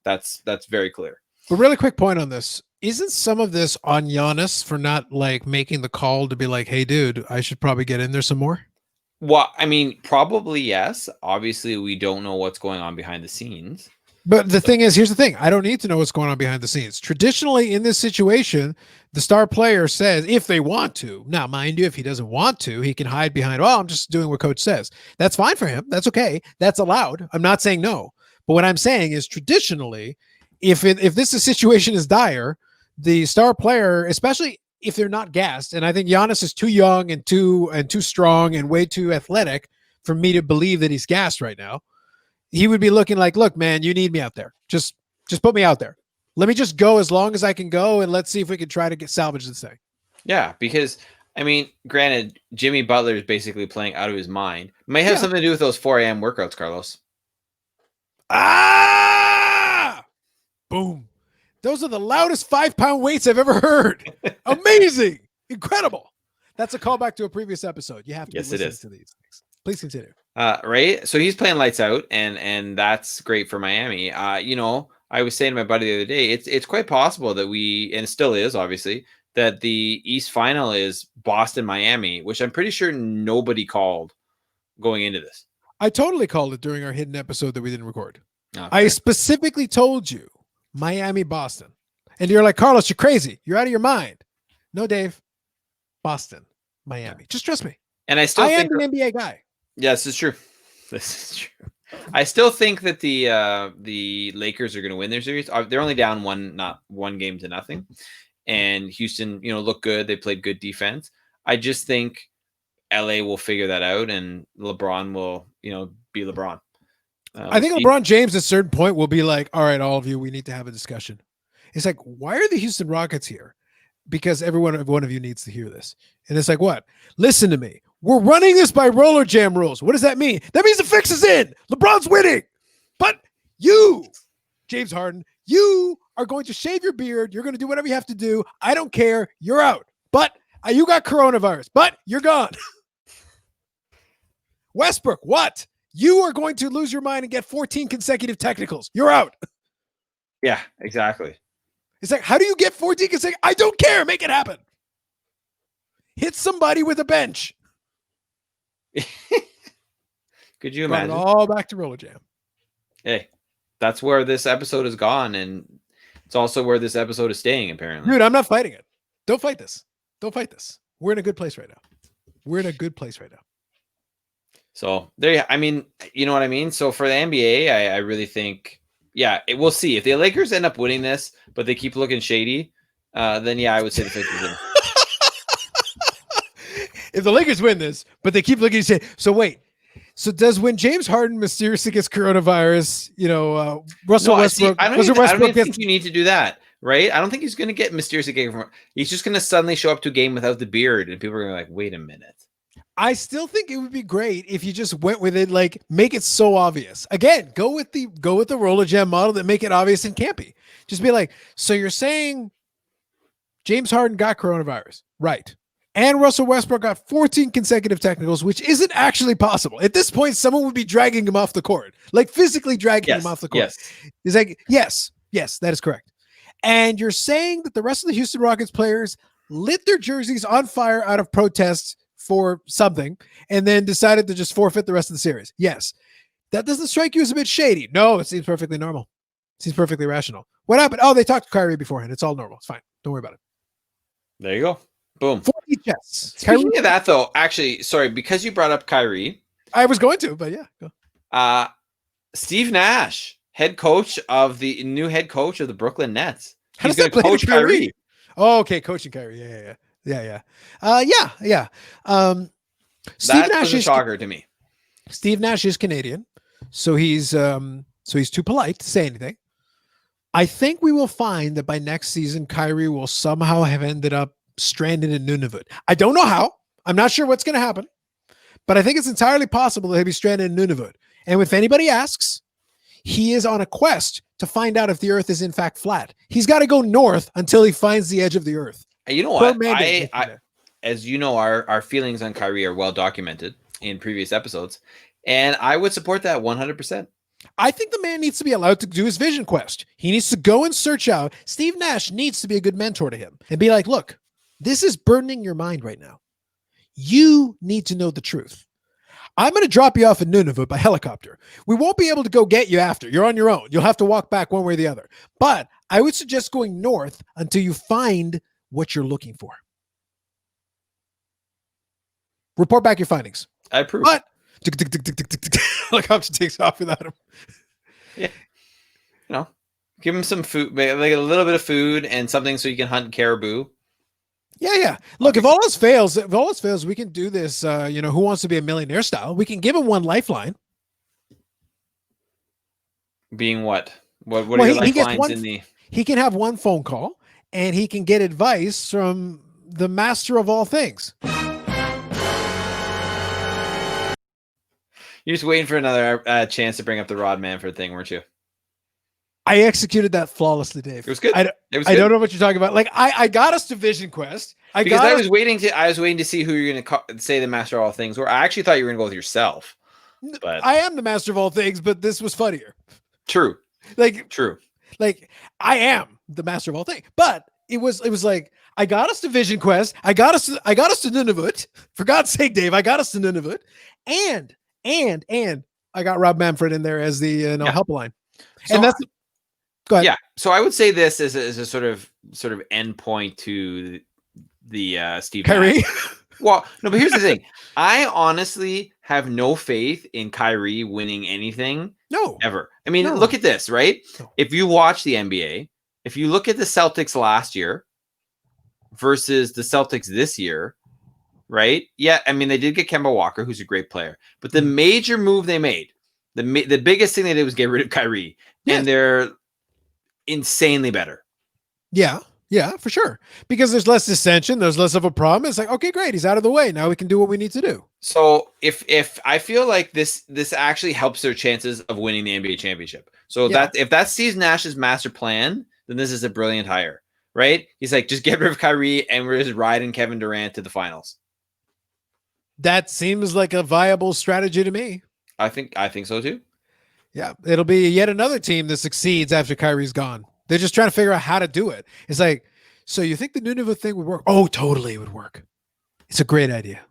That's very clear. But really quick point on this. Isn't some of this on Giannis for not like making the call to be like, hey dude, I should probably get in there some more? Well, I mean, probably yes. Obviously we don't know what's going on behind the scenes. But the thing is, here's the thing. I don't need to know what's going on behind the scenes. Traditionally, in this situation, the star player says, if they want to. Now, mind you, if he doesn't want to, he can hide behind, I'm just doing what coach says. That's fine for him. That's okay. That's allowed. I'm not saying no. But what I'm saying is, traditionally, if this situation is dire, the star player, especially if they're not gassed, and I think Giannis is too young and too strong and way too athletic for me to believe that he's gassed right now. He would be looking like, look, man, you need me out there. Just put me out there. Let me just go as long as I can go, and let's see if we can try to salvage this thing. Yeah, because I mean, granted, Jimmy Butler is basically playing out of his mind. May have something to do with those 4 a.m. workouts, Carlos. Ah! Boom. Those are the loudest 5-pound weights I've ever heard. Amazing. Incredible. That's a callback to a previous episode. You have to listen to these things. Please continue. Right. So he's playing lights out, and that's great for Miami. I was saying to my buddy the other day, it's quite possible that and still is, obviously, that the East Final is Boston, Miami, which I'm pretty sure nobody called going into this. I totally called it during our hidden episode that we didn't record. Okay. I specifically told you Miami, Boston. And you're like, Carlos, you're crazy. You're out of your mind. No, Dave. Boston, Miami. Just trust me. And I am an NBA guy. Yeah, this is true. This is true. I still think that the Lakers are going to win their series. They're only down one game to nothing. And Houston, looked good. They played good defense. I just think LA will figure that out, and LeBron will, be LeBron. I think LeBron James at a certain point will be like, all right, all of you, we need to have a discussion. It's like, why are the Houston Rockets here? Because one of you needs to hear this. And it's like, what? Listen to me. We're running this by Rollerjam rules. What does that mean? That means the fix is in. LeBron's winning. But you, James Harden, you are going to shave your beard. You're going to do whatever you have to do. I don't care. You're out. But you got coronavirus. But you're gone. Westbrook, what? You are going to lose your mind and get 14 consecutive technicals. You're out. Yeah, exactly. It's like, how do you get 14 consecutive? I don't care. Make it happen. Hit somebody with a bench. Could you imagine? All back to Rollerjam. Hey, that's where this episode has gone, and it's also where this episode is staying, apparently. Dude, I'm not fighting it. Don't fight this. Don't fight this. We're in a good place right now. So there, I mean, you know what I mean? So for the NBA, I really think, we'll see. If the Lakers end up winning this, but they keep looking shady, then I would say the Lakers win. If the Lakers win this, but they keep looking shady. So wait. So does when James Harden mysteriously gets coronavirus, Russell Westbrook? I don't think you need to do that, right? I don't think he's going to get mysteriously. He's just going to suddenly show up to a game without the beard, and people are going to be like, wait a minute. I still think it would be great if you just went with it, like make it so obvious. Again, go with the Rollerjam model that make it obvious and campy. Just be like, so you're saying James Harden got coronavirus, right? And Russell Westbrook got 14 consecutive technicals, which isn't actually possible. At this point, someone would be dragging him off the court, like physically dragging him off the court. Yes. It's like, yes, that is correct. And you're saying that the rest of the Houston Rockets players lit their jerseys on fire out of protest for something and then decided to just forfeit the rest of the series. Yes. That doesn't strike you as a bit shady. No, it seems perfectly normal. It seems perfectly rational. What happened? Oh, they talked to Kyrie beforehand. It's all normal. It's fine. Don't worry about it. There you go. Boom. 40 chess. Speaking of that, though, actually, sorry, because you brought up Kyrie. I was going to, but yeah. Go. Steve Nash, new head coach of the Brooklyn Nets. He's going to coach Kyrie. Oh, okay. Coaching Kyrie. Yeah. Steve Nash is a shocker to me. Steve Nash is Canadian, so he's too polite to say anything. I think we will find that by next season, Kyrie will somehow have ended up stranded in Nunavut. I don't know how. I'm not sure what's going to happen, but I think it's entirely possible that he'll be stranded in Nunavut. And if anybody asks, he is on a quest to find out if the Earth is in fact flat. He's got to go north until he finds the edge of the Earth. You know what? As you know, our feelings on Kyrie are well documented in previous episodes, and I would support that 100%. I think the man needs to be allowed to do his vision quest. He needs to go and search out. Steve Nash needs to be a good mentor to him and be like, look, this is burdening your mind right now. You need to know the truth. I'm going to drop you off in Nunavut by helicopter. We won't be able to go get you after. You're on your own. You'll have to walk back one way or the other. But I would suggest going north until you find what you're looking for. Report back your findings. I approve. But helicopter takes off without him. Yeah. Give him some food, like a little bit of food and something so you can hunt caribou. Yeah. Look, if all else fails, we can do this. Who wants to be a millionaire style? We can give him one lifeline. Being what? What Well, are your he gets lifelines one. in the? He can have one phone call, and he can get advice from the master of all things. You're just waiting for another chance to bring up the Rod Manfred thing, weren't you? I executed that flawlessly, Dave. It was good. I don't know what you're talking about. Like I got us to Vision Quest. I was waiting to see who you're going to say the master of all things. Or I actually thought you were going to go with yourself. But I am the master of all things, but this was funnier. True. True. Like I am the master of all things, but it was like I got us to Vision Quest. I got us to Nunavut. For God's sake, Dave, I got us to Nunavut, and I got Rob Manfred in there as the helpline. So and that's go ahead. Yeah. So I would say this is a sort of end point to the Steve Kyrie. Well, no, but here's the thing. I honestly have no faith in Kyrie winning anything. No. Ever. I mean, look at this, right? No. If you watch the NBA, if you look at the Celtics last year versus the Celtics this year, right? Yeah, I mean, they did get Kemba Walker, who's a great player. But the major move they made, the biggest thing they did was get rid of Kyrie. Yes. And they're insanely better. Yeah, for sure. Because there's less dissension, there's less of a problem. It's like, okay, great, he's out of the way. Now we can do what we need to do. So if I feel like this actually helps their chances of winning the NBA championship. So if that's Steve Nash's master plan, then this is a brilliant hire, right? He's like, just get rid of Kyrie and we're just riding Kevin Durant to the finals. That seems like a viable strategy to me. I think so too. Yeah, it'll be yet another team that succeeds after Kyrie's gone. They're just trying to figure out how to do it. It's like, so you think the Nunavut thing would work? Oh, totally, it would work. It's a great idea.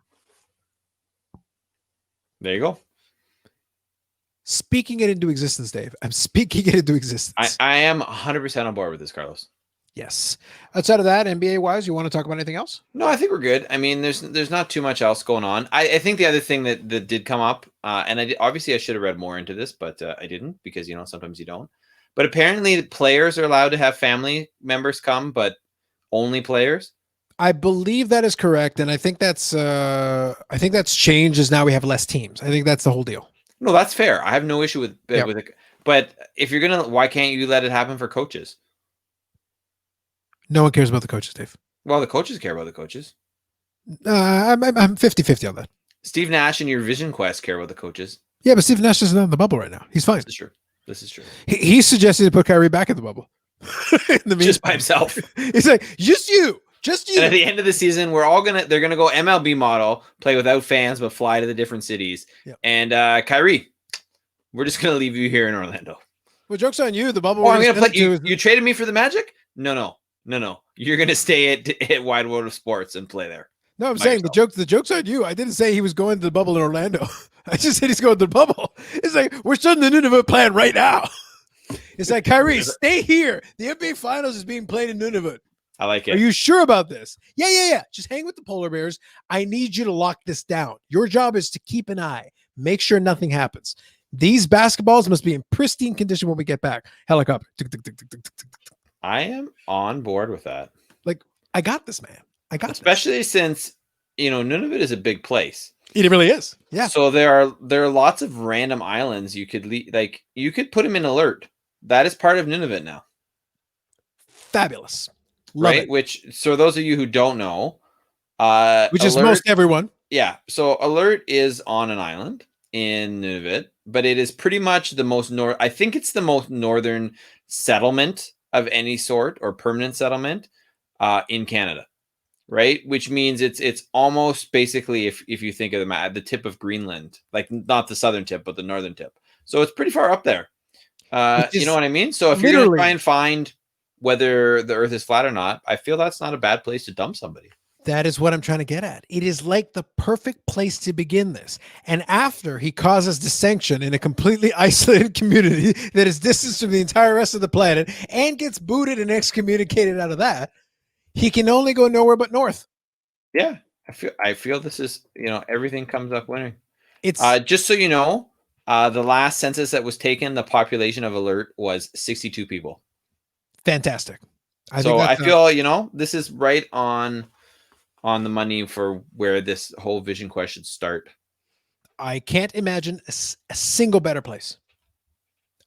There you go. Speaking it into existence, Dave. I'm speaking it into existence. I am 100% on board with this, Carlos. Yes. Outside of that, NBA-wise, you want to talk about anything else? No, I think we're good. I mean, there's not too much else going on. I think the other thing that did come up, and obviously I should have read more into this, but I didn't because, sometimes you don't. But apparently players are allowed to have family members come, but only players. I believe that is correct, and I think that's changed as now we have less teams. I think that's the whole deal. No, that's fair. I have no issue with it. But if you're why can't you let it happen for coaches? No one cares about the coaches, Dave. Well, the coaches care about the coaches. I'm 50-50 on that. Steve Nash and your Vision Quest care about the coaches. Yeah, but Steve Nash isn't on the bubble right now. He's fine. This is true. He suggested to put Kyrie back in the bubble. Just by himself. He's like, just you. And at the end of the season, they're gonna go MLB model, play without fans, but fly to the different cities. Yep. And Kyrie, we're just gonna leave you here in Orlando. Well, joke's on you. The bubble. I'm gonna play. You traded me for the Magic? No. You're gonna stay at Wide World of Sports and play there. No, I'm saying yourself. The joke's on you. I didn't say he was going to the bubble in Orlando. I just said he's going to the bubble. It's like, we're starting the Nunavut plan right now. It's like, Kyrie, stay here. The NBA Finals is being played in Nunavut. I like it. Are you sure about this? Yeah. Just hang with the polar bears. I need you to lock this down. Your job is to keep an eye. Make sure nothing happens. These basketballs must be in pristine condition when we get back. Helicopter. I am on board with that. Like, I got this, man. Especially since, Nunavut is a big place. It really is. Yeah. So there are lots of random islands you could you could put them in alert. That is part of Nunavut now. Fabulous. Love right? It. Which, so those of you who don't know, which is most everyone. Yeah. So alert is on an island in Nunavut, but it is pretty much the most I think it's the most northern settlement of any sort or permanent settlement in Canada. Right, which means it's almost basically, if you think of the map, the tip of Greenland, like not the southern tip, but the northern tip. So it's pretty far up there. You know what I mean? So if you're going to try and find whether the Earth is flat or not, I feel that's not a bad place to dump somebody. That is what I'm trying to get at. It is like the perfect place to begin this. And after he causes dissension in a completely isolated community that is distanced from the entire rest of the planet and gets booted and excommunicated out of that, he can only go nowhere but north. Yeah, I feel this is, everything comes up winning. It's just so you know, the last census that was taken, the population of Alert was 62 people. Fantastic. So I feel, this is right on the money for where this whole Vision Quest should start. I can't imagine a single better place.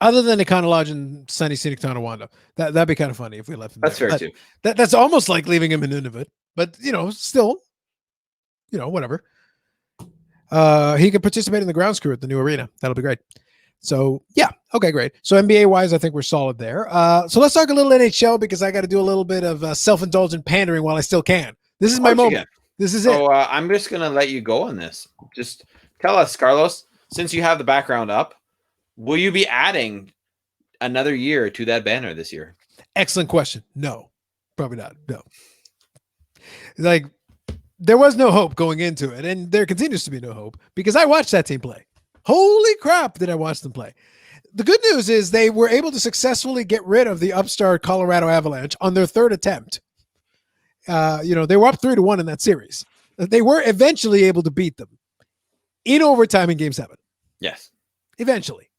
Other than Econo Lodge and sunny scenic Tonawanda. That'd be kind of funny if we left him That's there. fair too. That's almost like leaving him in Nunavut. But, still, whatever. He can participate in the ground crew at the new arena. That'll be great. So, yeah. Okay, great. So, NBA-wise, I think we're solid there. So, let's talk a little NHL because I got to do a little bit of self-indulgent pandering while I still can. This is my moment. This is it. So, I'm just going to let you go on this. Just tell us, Carlos, since you have the background up, will you be adding another year to that banner this year? Excellent question. No, probably not. No. Like, there was no hope going into it, and there continues to be no hope because I watched that team play. Holy crap, did I watch them play. The good news is they were able to successfully get rid of the upstart Colorado Avalanche on their third attempt. They were up 3-1 in that series. They were eventually able to beat them in overtime in Game 7. Yes. Eventually.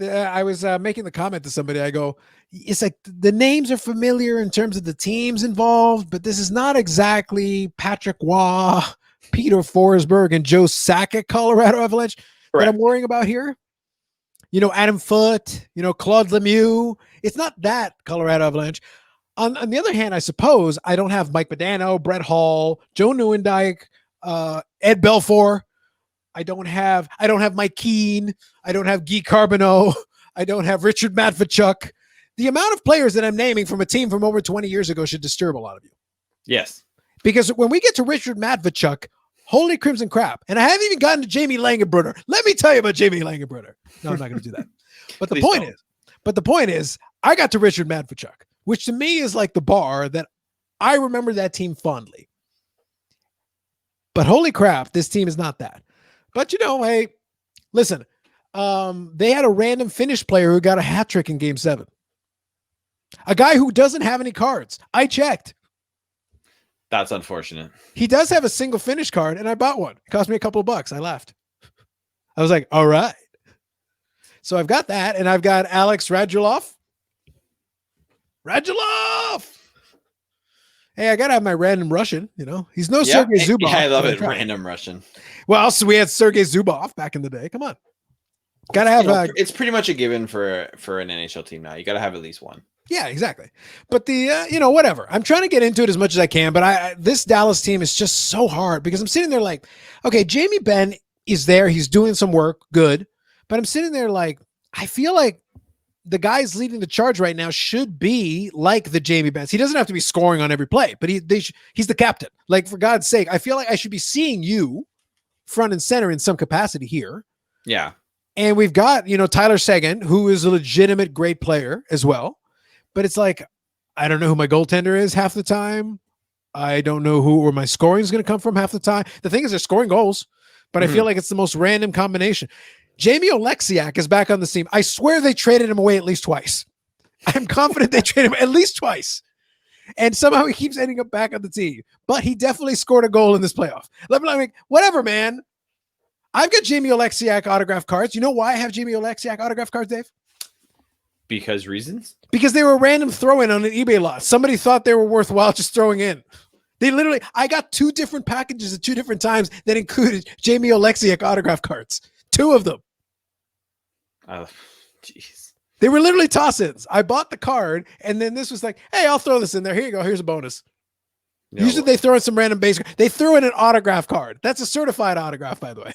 I was making the comment to somebody. I go, it's like the names are familiar in terms of the teams involved, but this is not exactly Patrick Waugh, Peter Forsberg, and Joe Sakic Colorado Avalanche that I'm worrying about here. Adam Foote, Claude Lemieux. It's not that Colorado Avalanche. On the other hand, I suppose I don't have Mike Modano, Brett Hall, Joe Nieuwendyk, Ed Belfour. I don't have Mike Keane. I don't have Guy Carbonneau. I don't have Richard Matvechuk. The amount of players that I'm naming from a team from over 20 years ago should disturb a lot of you. Yes. Because when we get to Richard Matvechuk, holy crimson crap. And I haven't even gotten to Jamie Langenbrunner. Let me tell you about Jamie Langenbrunner. No, I'm not going to do that. But the point is, I got to Richard Matvechuk, which to me is like the bar that I remember that team fondly. But holy crap, this team is not that. But, hey, listen, they had a random Finnish player who got a hat trick in Game 7. A guy who doesn't have any cards. I checked. That's unfortunate. He does have a single Finnish card, and I bought one. It cost me a couple of bucks. I laughed. I was like, all right. So I've got that, and I've got Alex Radulov. Hey, I got to have my random Russian, He's no Sergei Zubov. Yeah, I love it. Random Russian. Well, also we had Sergei Zubov back in the day. Come on. Got to have it's pretty much a given for an NHL team now. You got to have at least one. Yeah, exactly. But the whatever. I'm trying to get into it as much as I can, but this Dallas team is just so hard because I'm sitting there like, okay, Jamie Benn is there. He's doing some work, good. But I'm sitting there like, I feel like the guys leading the charge right now should be like the Jamie Benns. He doesn't have to be scoring on every play, but he's the captain. Like, for God's sake, I feel like I should be seeing you front and center in some capacity here. Yeah. And we've got, Tyler Seguin, who is a legitimate great player as well. But it's like, I don't know who my goaltender is half the time. I don't know where my scoring is going to come from half the time. The thing is, they're scoring goals, but I feel like it's the most random combination. Jamie Oleksiak is back on the team. I swear they traded him away at least twice. I'm confident they traded him at least twice. And somehow he keeps ending up back on the team. But he definitely scored a goal in this playoff. Whatever, man. I've got Jamie Oleksiak autograph cards. You know why I have Jamie Oleksiak autograph cards, Dave? Because reasons? Because they were a random throw-in on an eBay lot. Somebody thought they were worthwhile just throwing in. I got 2 different packages at 2 different times that included Jamie Oleksiak autograph cards. 2 of them. Oh, jeez. They were literally toss-ins. I bought the card, and then this was like, hey, I'll throw this in there. Here you go. Here's a bonus. No. Usually they throw in some random base. They threw in an autograph card. That's a certified autograph, by the way.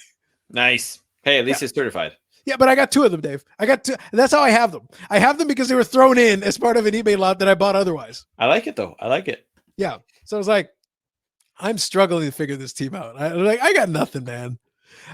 Nice. Hey, at least it's certified. Yeah, but I got 2 of them, Dave. I got 2. That's how I have them. I have them because they were thrown in as part of an eBay lot that I bought otherwise. I like it, though. I like it. Yeah. So I was like, I'm struggling to figure this team out. I got nothing, man.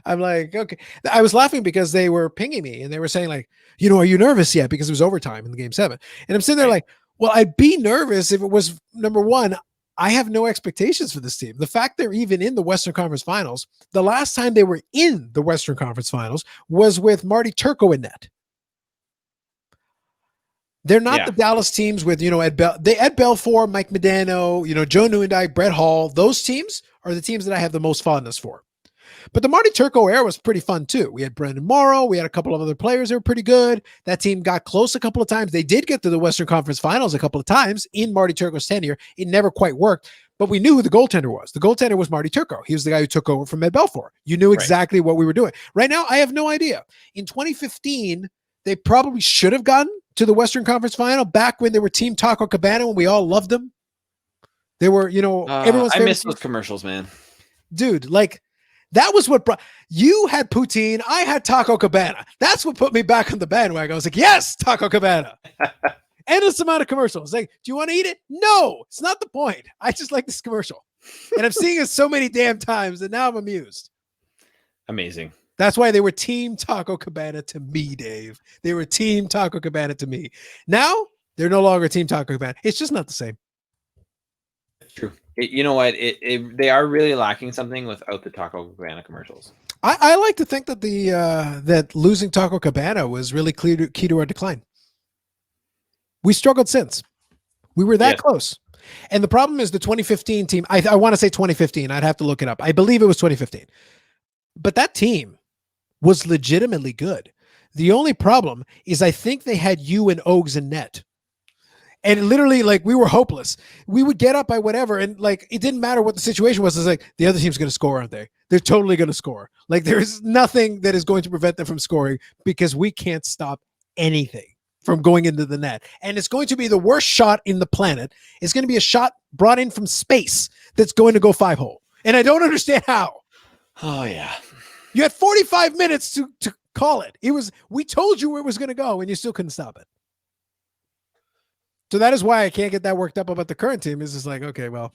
I'm like, okay. I was laughing because they were pinging me and they were saying like, are you nervous yet? Because it was overtime in the Game 7. And I'm sitting there like, well, I'd be nervous if it was, number one, I have no expectations for this team. The fact they're even in the Western Conference Finals, the last time they were in the Western Conference Finals was with Marty Turco in net. They're not the Dallas teams with, Ed Belfour, Mike Modano, Joe Nieuwendyk, Brett Hall. Those teams are the teams that I have the most fondness for. But the Marty Turco era was pretty fun too. We had Brendan Morrow. We had a couple of other players that were pretty good. That team got close a couple of times. They did get to the Western Conference Finals a couple of times in Marty Turco's tenure. It never quite worked. But we knew who the goaltender was. The goaltender was Marty Turco. He was the guy who took over from Ed Belfour. You knew exactly what we were doing. Right now, I have no idea. In 2015, they probably should have gotten to the Western Conference Final back when they were Team Taco Cabana when we all loved them. They were, everyone's favorite. I miss those commercials, man. Dude, like that was what brought you had poutine. I had Taco Cabana. That's what put me back on the bandwagon. I was like, yes, Taco Cabana. Endless amount of commercials. Like, do you want to eat it? No, it's not the point. I just like this commercial. And I'm seeing it so many damn times that now I'm amused. Amazing. That's why they were Team Taco Cabana to me, Dave. They were Team Taco Cabana to me. Now, they're no longer Team Taco Cabana. It's just not the same. It's true. You know what? They are really lacking something without the Taco Cabana commercials. I like to think that that losing Taco Cabana was really key to our decline. We struggled since. We were that close. And the problem is the 2015 team. I want to say 2015. I'd have to look it up. I believe it was 2015. But that team was legitimately good. The only problem is I think they had you and Ogs in net. And literally, like, we were hopeless. We would get up by whatever, and like it didn't matter what the situation was. It's like the other team's going to score, aren't they? They're totally going to score. Like there's nothing that is going to prevent them from scoring because we can't stop anything from going into the net. And it's going to be the worst shot in the planet. It's going to be a shot brought in from space that's going to go 5-hole. And I don't understand how. Oh, yeah. You had 45 minutes to call it. We told you where it was going to go, and you still couldn't stop it. So that is why I can't get that worked up about the current team. Is just like, okay, well,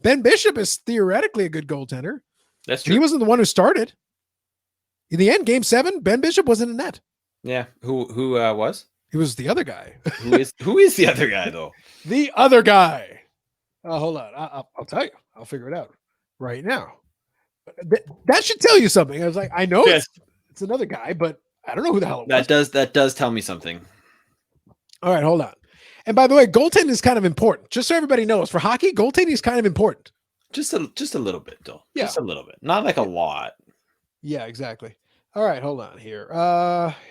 Ben Bishop is theoretically a good goaltender. That's true. He wasn't the one who started. In the end, Game 7, Ben Bishop wasn't in net. Yeah. Who was? He was the other guy. Who is the other guy, though? The other guy. Hold on. I'll tell you. I'll figure it out right now. That should tell you something. I was like, I know it's another guy, but I don't know who the hell it was. That does tell me something. All right, hold on. And by the way, goaltending is kind of important. Just so everybody knows, for hockey, goaltending is kind of important. Just a little bit, though. Yeah. Just a little bit. Not like a lot. Yeah, exactly. All right, hold on here.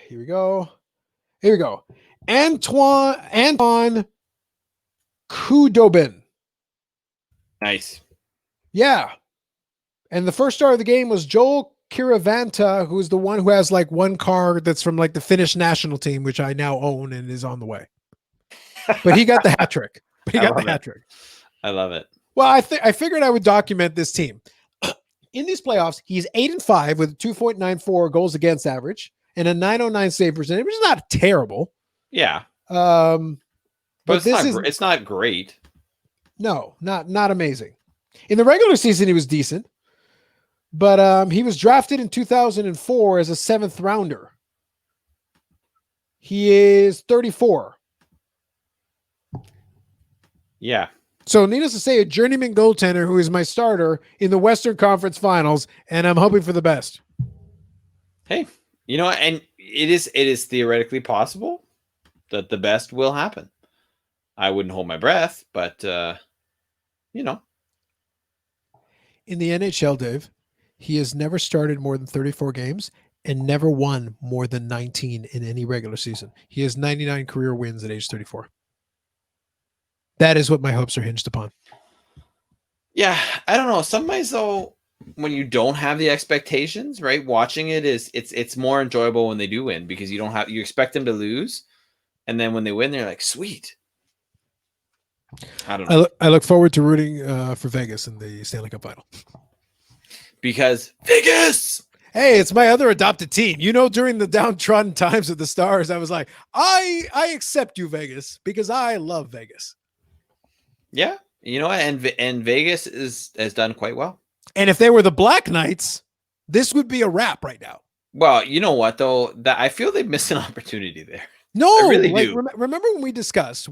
Here we go. Anton Khudobin. Nice. Yeah. And the first star of the game was Joel Kiravanta, who's the one who has like one car that's from like the Finnish national team, which I now own and is on the way. But he got the hat trick. I love it. Well, I figured I would document this team. In these playoffs, he's 8-5 with 2.94 goals against average and a 909 save percentage, which is not terrible. Yeah. But it's not great. No, not amazing. In the regular season, he was decent. But he was drafted in 2004 as a 7th rounder. He is 34. Yeah. So needless to say, a journeyman goaltender who is my starter in the Western Conference Finals, and I'm hoping for the best. Hey, you know, and it is theoretically possible that the best will happen. I wouldn't hold my breath, but you know. In the NHL, Dave, he has never started more than 34 games and never won more than 19 in any regular season. He has 99 career wins at age 34. That is what my hopes are hinged upon. Yeah, I don't know. Sometimes though, when you don't have the expectations, right? Watching it's more enjoyable when they do win because you expect them to lose, and then when they win, they're like, sweet. I don't know. I look forward to rooting for Vegas in the Stanley Cup final. Because Vegas. Hey, it's my other adopted team. You know, during the downtrodden times of the Stars, I was like, I accept you, Vegas, because I love Vegas. Yeah, you know, and Vegas has done quite well. And if they were the Black Knights, this would be a wrap right now. Well, you know what though, that I feel they've missed an opportunity there. No, I really do. Remember when we discussed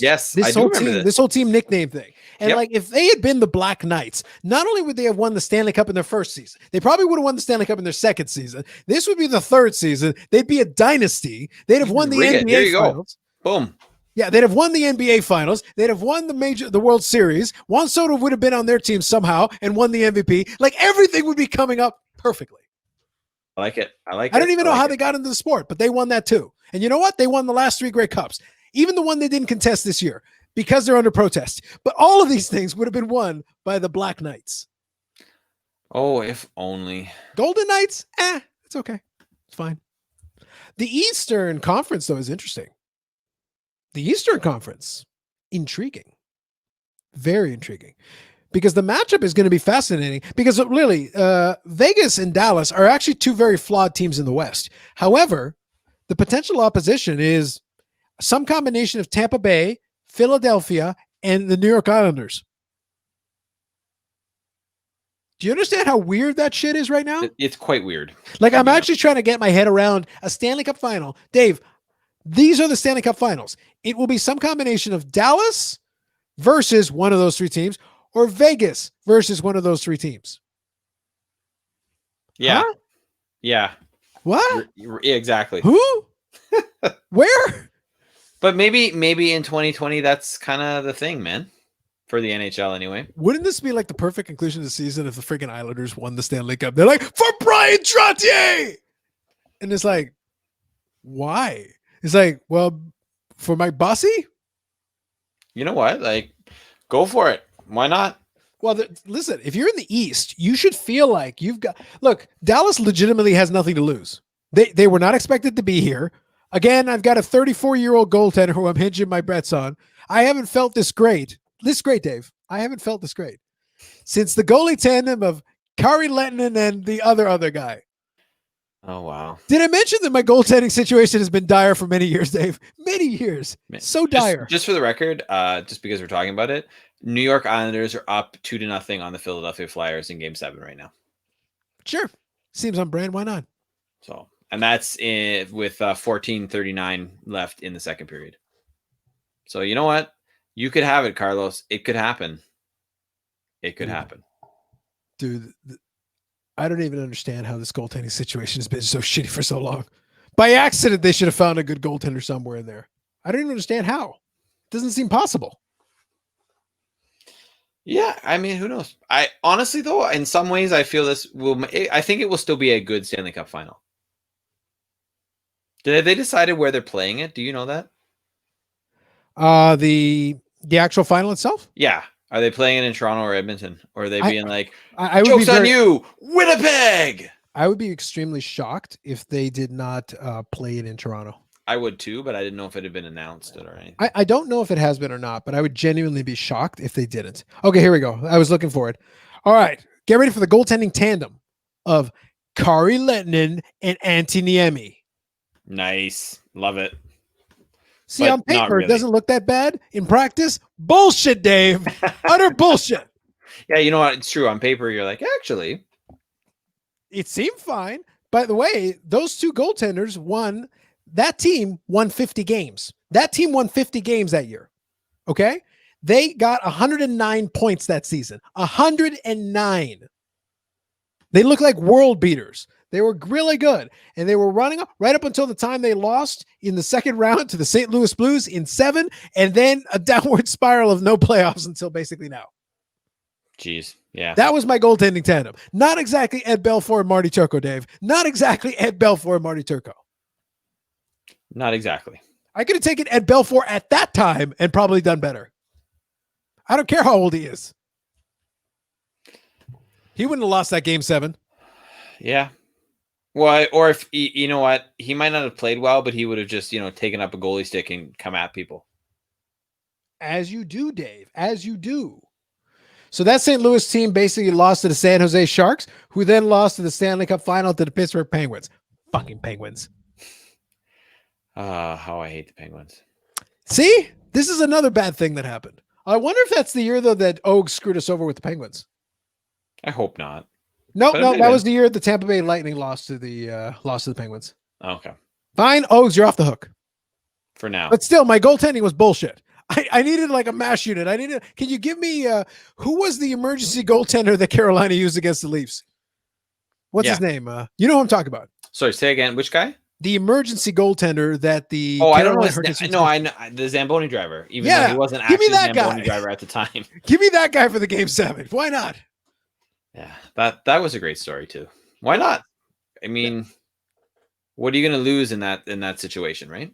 yes, this whole team nickname thing. And like if they had been the Black Knights, not only would they have won the Stanley Cup in their first season, they probably would have won the Stanley Cup in their second season. This would be the third season. They'd be a dynasty. They'd have won the NBA finals. Boom. Yeah, they'd have won the NBA finals. They'd have won the World Series. Juan Soto would have been on their team somehow and won the MVP. Like everything would be coming up perfectly. I like it. I don't even know how they got into the sport, but they won that too. And you know what? They won the last 3 Grey Cups, even the one they didn't contest this year because they're under protest. But all of these things would have been won by the Black Knights. Oh, if only. Golden Knights? It's okay. It's fine. The Eastern Conference, though, is interesting. The Eastern Conference, intriguing. Very intriguing. Because the matchup is going to be fascinating. Because really, Vegas and Dallas are actually 2 very flawed teams in the West. However, the potential opposition is some combination of Tampa Bay, Philadelphia, and the New York Islanders. Do you understand how weird that shit is right now? It's quite weird. Like, I'm actually trying to get my head around a Stanley Cup final. Dave, these are the Stanley Cup finals. It will be some combination of Dallas versus one of those 3 teams or Vegas versus one of those 3 teams. Yeah. Huh? Yeah. What? Exactly. Who? Where? But maybe in 2020, that's kind of the thing, man. For the NHL, anyway. Wouldn't this be like the perfect conclusion of the season if the freaking Islanders won the Stanley Cup? They're like, for Brian Trottier! And it's like, why? It's like, well, for Mike Bossy? You know what? Like, go for it. Why not? Well, listen, if you're in the East, you should feel like you've got... Look, Dallas legitimately has nothing to lose. They were not expected to be here. Again, I've got a 34-year-old goaltender who I'm hinging my bets on. I haven't felt this great. This great, Dave. I haven't felt this great since the goalie tandem of Kari Lehtinen and the other guy. Oh, wow. Did I mention that my goaltending situation has been dire for many years, Dave? Many years. So dire. Just for the record, just because we're talking about it, New York Islanders are up 2-0 on the Philadelphia Flyers in Game 7 right now. Sure. Seems on brand. Why not? So, and that's with 14:39 left in the second period. So, you know what? You could have it, Carlos. It could happen. It could happen. Dude, I don't even understand how this goaltending situation has been so shitty for so long. By accident, they should have found a good goaltender somewhere in there. I don't even understand how. It doesn't seem possible. Yeah, I mean, who knows? I honestly, though, in some ways, I feel I think it will still be a good Stanley Cup final. Did they decided where they're playing it? Do you know that? The actual final itself? Yeah. Are they playing it in Toronto or Edmonton? Or are they being like, I would joke's be on you, Winnipeg? I would be extremely shocked if they did not play it in Toronto. I would too, but I didn't know if it had been announced or anything. I don't know if it has been or not, but I would genuinely be shocked if they didn't. Okay, here we go. I was looking for it. All right, get ready for the goaltending tandem of Kari Lehtinen and Antti Niemi. Nice. Love it. See, But on paper, really. It doesn't look that bad. In practice, bullshit, Dave. Utter bullshit. Yeah, you know what? It's true. On paper, you're like, actually. It seemed fine. By the way, those 2 goaltenders won. That team won 50 games. That team won 50 games that year. Okay? They got 109 points that season. 109. They look like world beaters. They were really good. And they were running up right up until the time they lost in the second round to the St. Louis Blues in 7, and then a downward spiral of no playoffs until basically now. Jeez. Yeah. That was my goaltending tandem. Not exactly Ed Belfour and Marty Turco, Dave. Not exactly Ed Belfour and Marty Turco. Not exactly. I could have taken Ed Belfour at that time and probably done better. I don't care how old he is. He wouldn't have lost that Game 7. Yeah. Well, or if you know what, he might not have played well, but he would have just, taken up a goalie stick and come at people. As you do, Dave. As you do. So that St. Louis team basically lost to the San Jose Sharks, who then lost to the Stanley Cup final to the Pittsburgh Penguins. Fucking Penguins. How I hate the Penguins. See? This is another bad thing that happened. I wonder if that's the year, though, that Ogs screwed us over with the Penguins. I hope not. No, that was the year the Tampa Bay Lightning lost to the Penguins. Okay. Fine, Ogs, you're off the hook. For now. But still, my goaltending was bullshit. I needed like a mash unit. Can you give me who was the emergency goaltender that Carolina used against the Leafs? What's his name? You know who I'm talking about. Sorry, say again. Which guy? The emergency goaltender that the I don't know. No, I know the Zamboni driver. Even though he wasn't actually the Zamboni driver at the time. Give me that guy for the Game 7. Why not? Yeah, that was a great story too. Why not? I mean, what are you going to lose in that situation, right?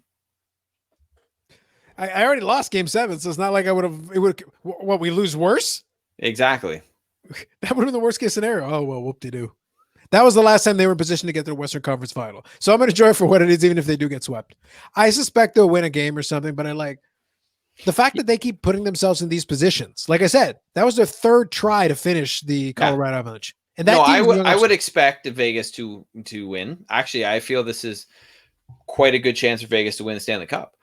I already lost game 7, so it's not like I would have. It would. What, we lose worse? Exactly. That would have been the worst case scenario. Oh well, whoop-de-doo. That was the last time they were in position to get to the Western Conference Final. So I'm going to enjoy it for what it is, even if they do get swept. I suspect they'll win a game or something, but I like the fact that they keep putting themselves in these positions. Like I said, that was their 3rd try to finish the Colorado Avalanche. And that I would expect Vegas to win. Actually, I feel this is quite a good chance for Vegas to win the Stanley Cup.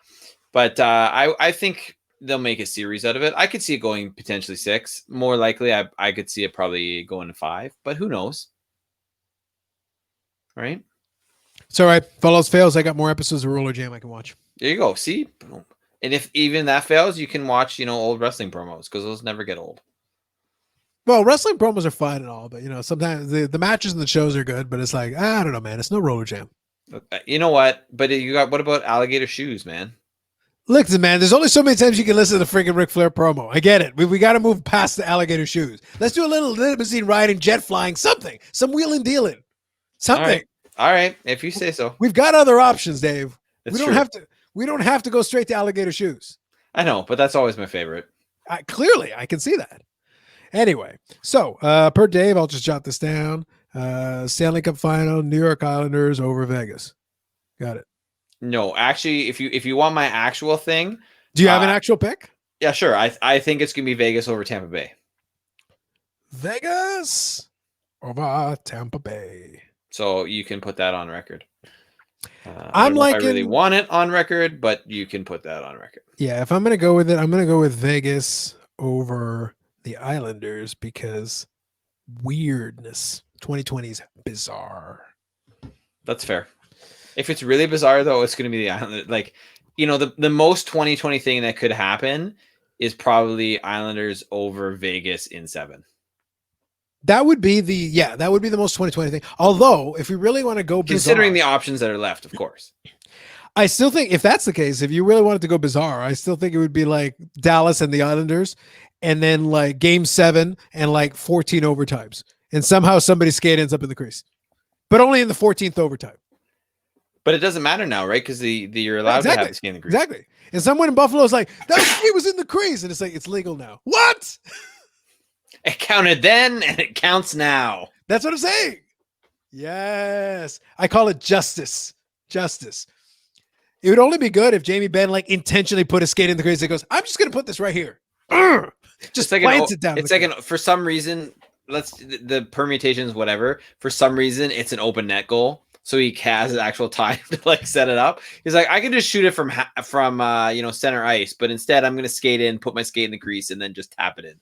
But I think they'll make a series out of it. I could see it going potentially 6. More likely, I could see it probably going to 5. But who knows? Right? It's all right. Follows fails. I got more episodes of Rollerjam I can watch. There you go. See? Boom. And if even that fails, you can watch, old wrestling promos because those never get old. Well, wrestling promos are fine and all, but sometimes the matches and the shows are good, but it's like, I don't know, man. It's no Rollerjam. You know what? But what about alligator shoes, man? Listen, man, there's only so many times you can listen to the freaking Ric Flair promo. I get it. We got to move past the alligator shoes. Let's do a little limousine riding, jet flying, something. Some wheeling dealing. Something. All right. If you say so. We've got other options, Dave. That's we don't have to go straight to alligator shoes. I know, but that's always my favorite. Clearly, I can see that. Anyway, so per Dave, I'll just jot this down. Stanley Cup final, New York Islanders over Vegas. Got it. No, actually, if you want my actual thing, do you have an actual pick? Yeah, sure. I think it's gonna be Vegas over Tampa Bay. Vegas over Tampa Bay. So you can put that on record. I really want it on record, but you can put that on record. Yeah, if I'm gonna go with it, I'm gonna go with Vegas over the Islanders because weirdness. 2020 is bizarre. That's fair. If it's really bizarre, though, it's going to be the Islanders. Like, the most 2020 thing that could happen is probably Islanders over Vegas in 7. That would be the most 2020 thing. Although, if we really want to go bizarre, considering the options that are left, of course. I still think if that's the case, if you really wanted to go bizarre, I still think it would be like Dallas and the Islanders, and then like game 7 and like 14 overtimes. And somehow somebody's skate ends up in the crease. But only in the 14th overtime. But it doesn't matter now, right? Because you're allowed to have the skate in the crease. Exactly. And someone in Buffalo is like, that skate was in the crease. And it's like, it's legal now. What? It counted then and it counts now. That's what I'm saying. Yes. I call it justice. Justice. It would only be good if Jamie Benn like intentionally put a skate in the crease and goes, I'm just going to put this right here. Just plants it down. It's like for some reason, the permutations, whatever. For some reason, it's an open net goal. So he has actual time to like set it up. He's like, I can just shoot it from center ice, but instead I'm going to skate in, put my skate in the crease, and then just tap it in.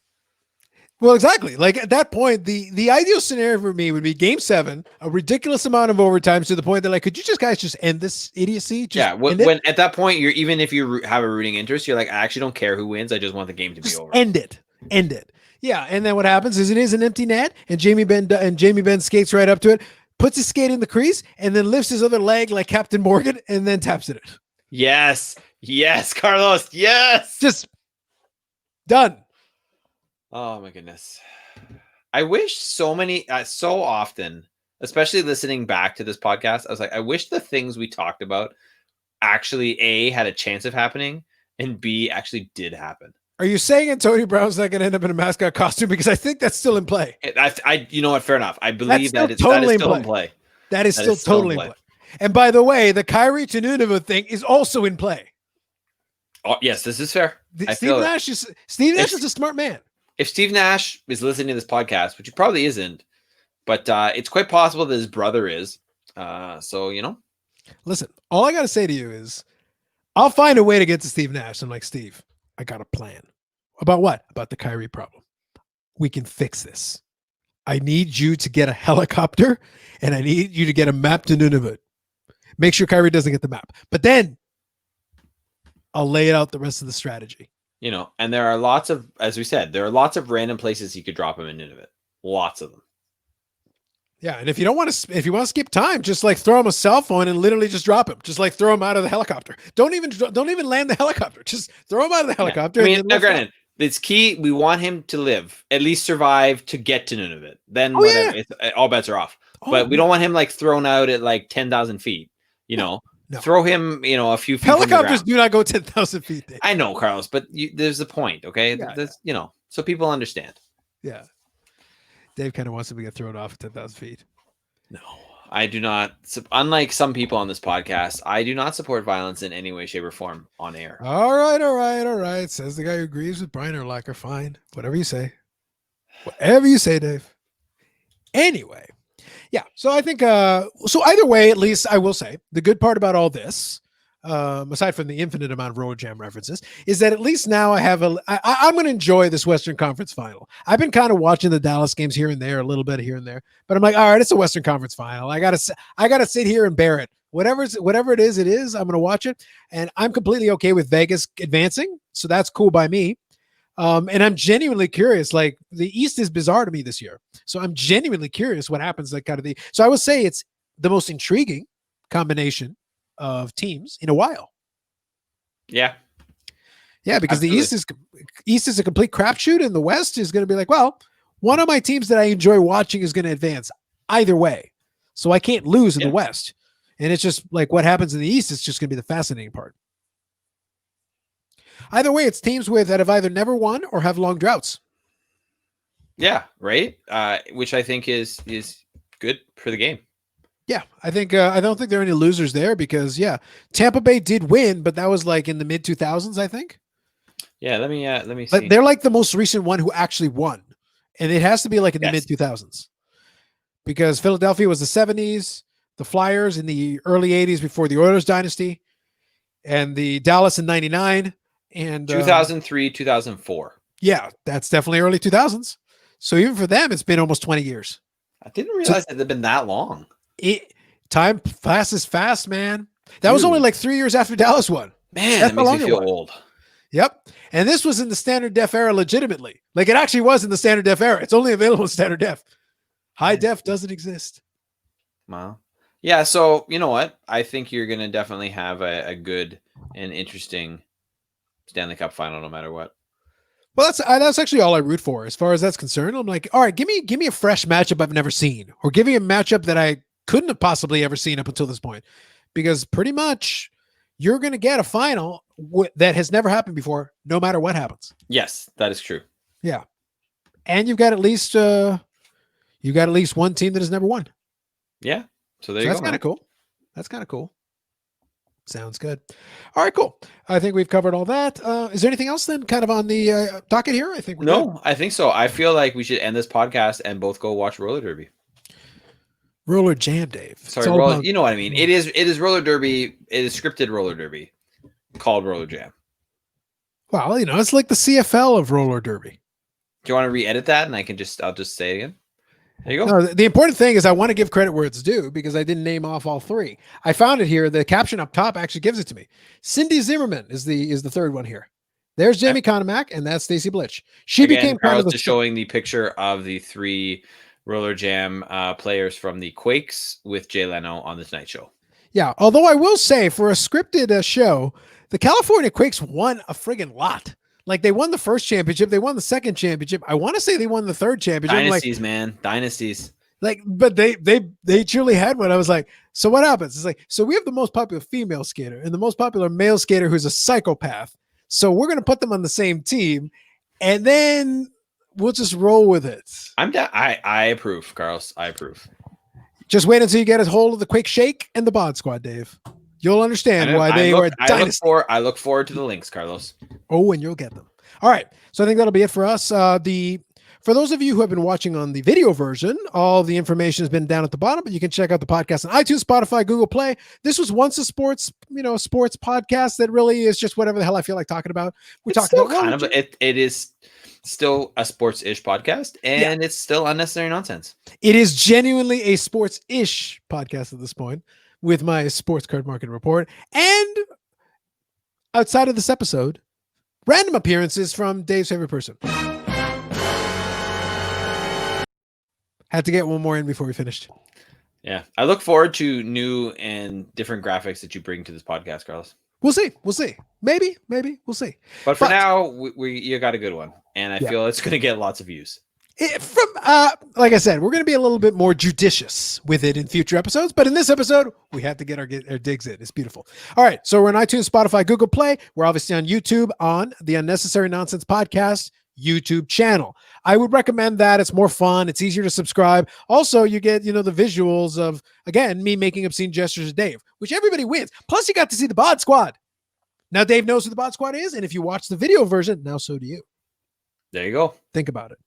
Well, exactly. Like at that point, the ideal scenario for me would be game 7, a ridiculous amount of overtimes to the point that like, could you guys just end this idiocy? When at that point, even if you have a rooting interest, you're like, I actually don't care who wins. I just want the game to be over. End it. Yeah. And then what happens is it is an empty net, and Jamie Benn skates right up to it, puts his skate in the crease, and then lifts his other leg like Captain Morgan, and then taps it in. Yes, Carlos. Yes, just done. Oh my goodness. I wish so often, especially listening back to this podcast, I was like, I wish the things we talked about actually A, had a chance of happening, and B, actually did happen. Are you saying Antonio Brown's not going to end up in a mascot costume? Because I think that's still in play. You know what? Fair enough. I believe that is still in play. That is still totally in play. And by the way, the Kyrie to Nunavut thing is also in play. Oh, yes, this is fair. Steve Nash is a smart man. If Steve Nash is listening to this podcast, which he probably isn't, but it's quite possible that his brother is. Listen, all I got to say to you is I'll find a way to get to Steve Nash. I'm like, Steve, I got a plan. About what? About the Kyrie problem. We can fix this. I need you to get a helicopter, and I need you to get a map to Nunavut. Make sure Kyrie doesn't get the map. But then I'll lay it out the rest of the strategy. And there are lots of, as we said, there are lots of random places he could drop him in Nunavut. Lots of them. Yeah, and if you want to skip time, just like throw him a cell phone and literally just drop him. Just like throw him out of the helicopter. Don't even land the helicopter. Just throw him out of the helicopter. Yeah. Granted, it's key. We want him to live, at least survive to get to Nunavut. Then all bets are off. but we don't want him like thrown out at like 10,000 feet. You know, no. throw him, a few feet. Helicopters do not go 10,000 feet. Dave. I know, Carlos, but there's the point. Okay, Yeah, so people understand. Yeah, Dave kind of wants him to get thrown off at 10,000 feet. No, I do not. Unlike some people on this podcast, I do not support violence in any way, shape, or form on air. All right. Says the guy who agrees with Brian Urlacher. Fine. Whatever you say. Dave. Anyway. Yeah. So I think, so either way, at least I will say the good part about all this, aside from the infinite amount of Rollerjam references, is that at least now I'm going to enjoy this Western Conference final. I've been kind of watching the Dallas games here and there, a little bit here and there, but I'm like, all right, it's a Western Conference final. I gotta sit here and bear it. Whatever it is, I'm going to watch it. And I'm completely okay with Vegas advancing. So that's cool by me. And I'm genuinely curious, like the East is bizarre to me this year. So I'm genuinely curious what happens so I would say it's the most intriguing combination of teams in a while. Yeah. Yeah, because Absolutely. the East is a complete crapshoot, and the West is going to be like, well, one of my teams that I enjoy watching is going to advance either way. So I can't lose in the West. And it's just like what happens in the East is just going to be the fascinating part. Either way, it's teams that have either never won or have long droughts. Yeah, right. Which I think is good for the game. Yeah, I think I don't think there are any losers there because Tampa Bay did win, but that was like in the mid 2000s, I think. Yeah, let me see. But they're like the most recent one who actually won, and it has to be like in the mid 2000s because Philadelphia was the 70s, the Flyers in the early 80s before the Oilers dynasty, and the Dallas in '99. And 2003, 2004. Yeah, that's definitely early 2000s. So even for them, it's been almost 20 years. I didn't realize that they've been that long. Time passes fast, man. That was only like 3 years after Dallas won. Man, that makes me feel old. Yep. And this was in the standard def era legitimately. Like it actually was in the standard def era. It's only available in standard def. High def doesn't exist. Wow. Yeah, so you know what? I think you're going to definitely have a good and interesting Stanley Cup final no matter what. Well, that's actually all I root for as far as that's concerned. I'm like, all right, give me a fresh matchup I've never seen, or give me a matchup that I couldn't have possibly ever seen up until this point, because pretty much you're going to get a final that has never happened before, no matter what happens. Yes, that is true. Yeah, and you've got at least one team that has never won. Yeah, so there you go. That's kind of cool. That's kind of cool. Sounds good. All right, cool. I think we've covered all that. Is there anything else then kind of on the docket here? I think we're good. I think so. I feel like we should end this podcast and both go watch roller derby. Rollerjam, Dave. Sorry, you know what I mean. It is roller derby. It is scripted roller derby called Rollerjam. Well, it's like the CFL of roller derby. Do you want to re-edit that and I'll just say it again? There you go. No, the important thing is I want to give credit where it's due because I didn't name off all three. I found it here. The caption up top actually gives it to me. Cindy Zimmerman is the third one here. There's Jamie Konomak, and that's Stacey Blitch. She became kind of showing the picture of the three Rollerjam players from the Quakes with Jay Leno on the Tonight Show. Yeah, although I will say for a scripted show, the California Quakes won a friggin' lot. Like they won the first championship, they won the second championship. I want to say they won the third championship. Dynasties, man, dynasties. Like, but they truly had one. I was like, so what happens? It's like, so we have the most popular female skater and the most popular male skater who's a psychopath. So we're gonna put them on the same team, and then we'll just roll with it. I approve, Carlos. I approve. Just wait until you get a hold of the Quake Shake and the Bod Squad, Dave. You'll understand why they were a dynasty. I look forward to the links, Carlos. Oh, and you'll get them. All right. So I think that'll be it for us. For those of you who have been watching on the video version, all the information has been down at the bottom, but you can check out the podcast on iTunes, Spotify, Google Play. This was once a sports podcast that really is just whatever the hell I feel like talking about. It is still a sports-ish podcast, and it's still unnecessary nonsense. It is genuinely a sports-ish podcast at this point with my sports card market report. And outside of this episode, random appearances from Dave's favorite person. Had to get one more in before we finished. Yeah. I look forward to new and different graphics that you bring to this podcast, Carlos. We'll see. Maybe. We'll see. But for now, you got a good one. And I feel it's going to get lots of views. Like I said, we're going to be a little bit more judicious with it in future episodes, but in this episode, we have to get our digs in. It's beautiful. All right, so we're on iTunes, Spotify, Google Play. We're obviously on YouTube on the Unnecessary Nonsense Podcast YouTube channel. I would recommend that. It's more fun. It's easier to subscribe. Also, you get, the visuals of, again, me making obscene gestures to Dave, which everybody wins. Plus, you got to see the Bod Squad. Now, Dave knows who the Bod Squad is, and if you watch the video version, now so do you. There you go. Think about it.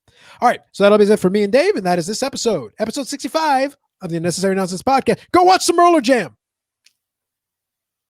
All right, so that'll be it for me and Dave, and that is this episode 65 of the Unnecessary Nonsense Podcast. Go watch some Rollerjam.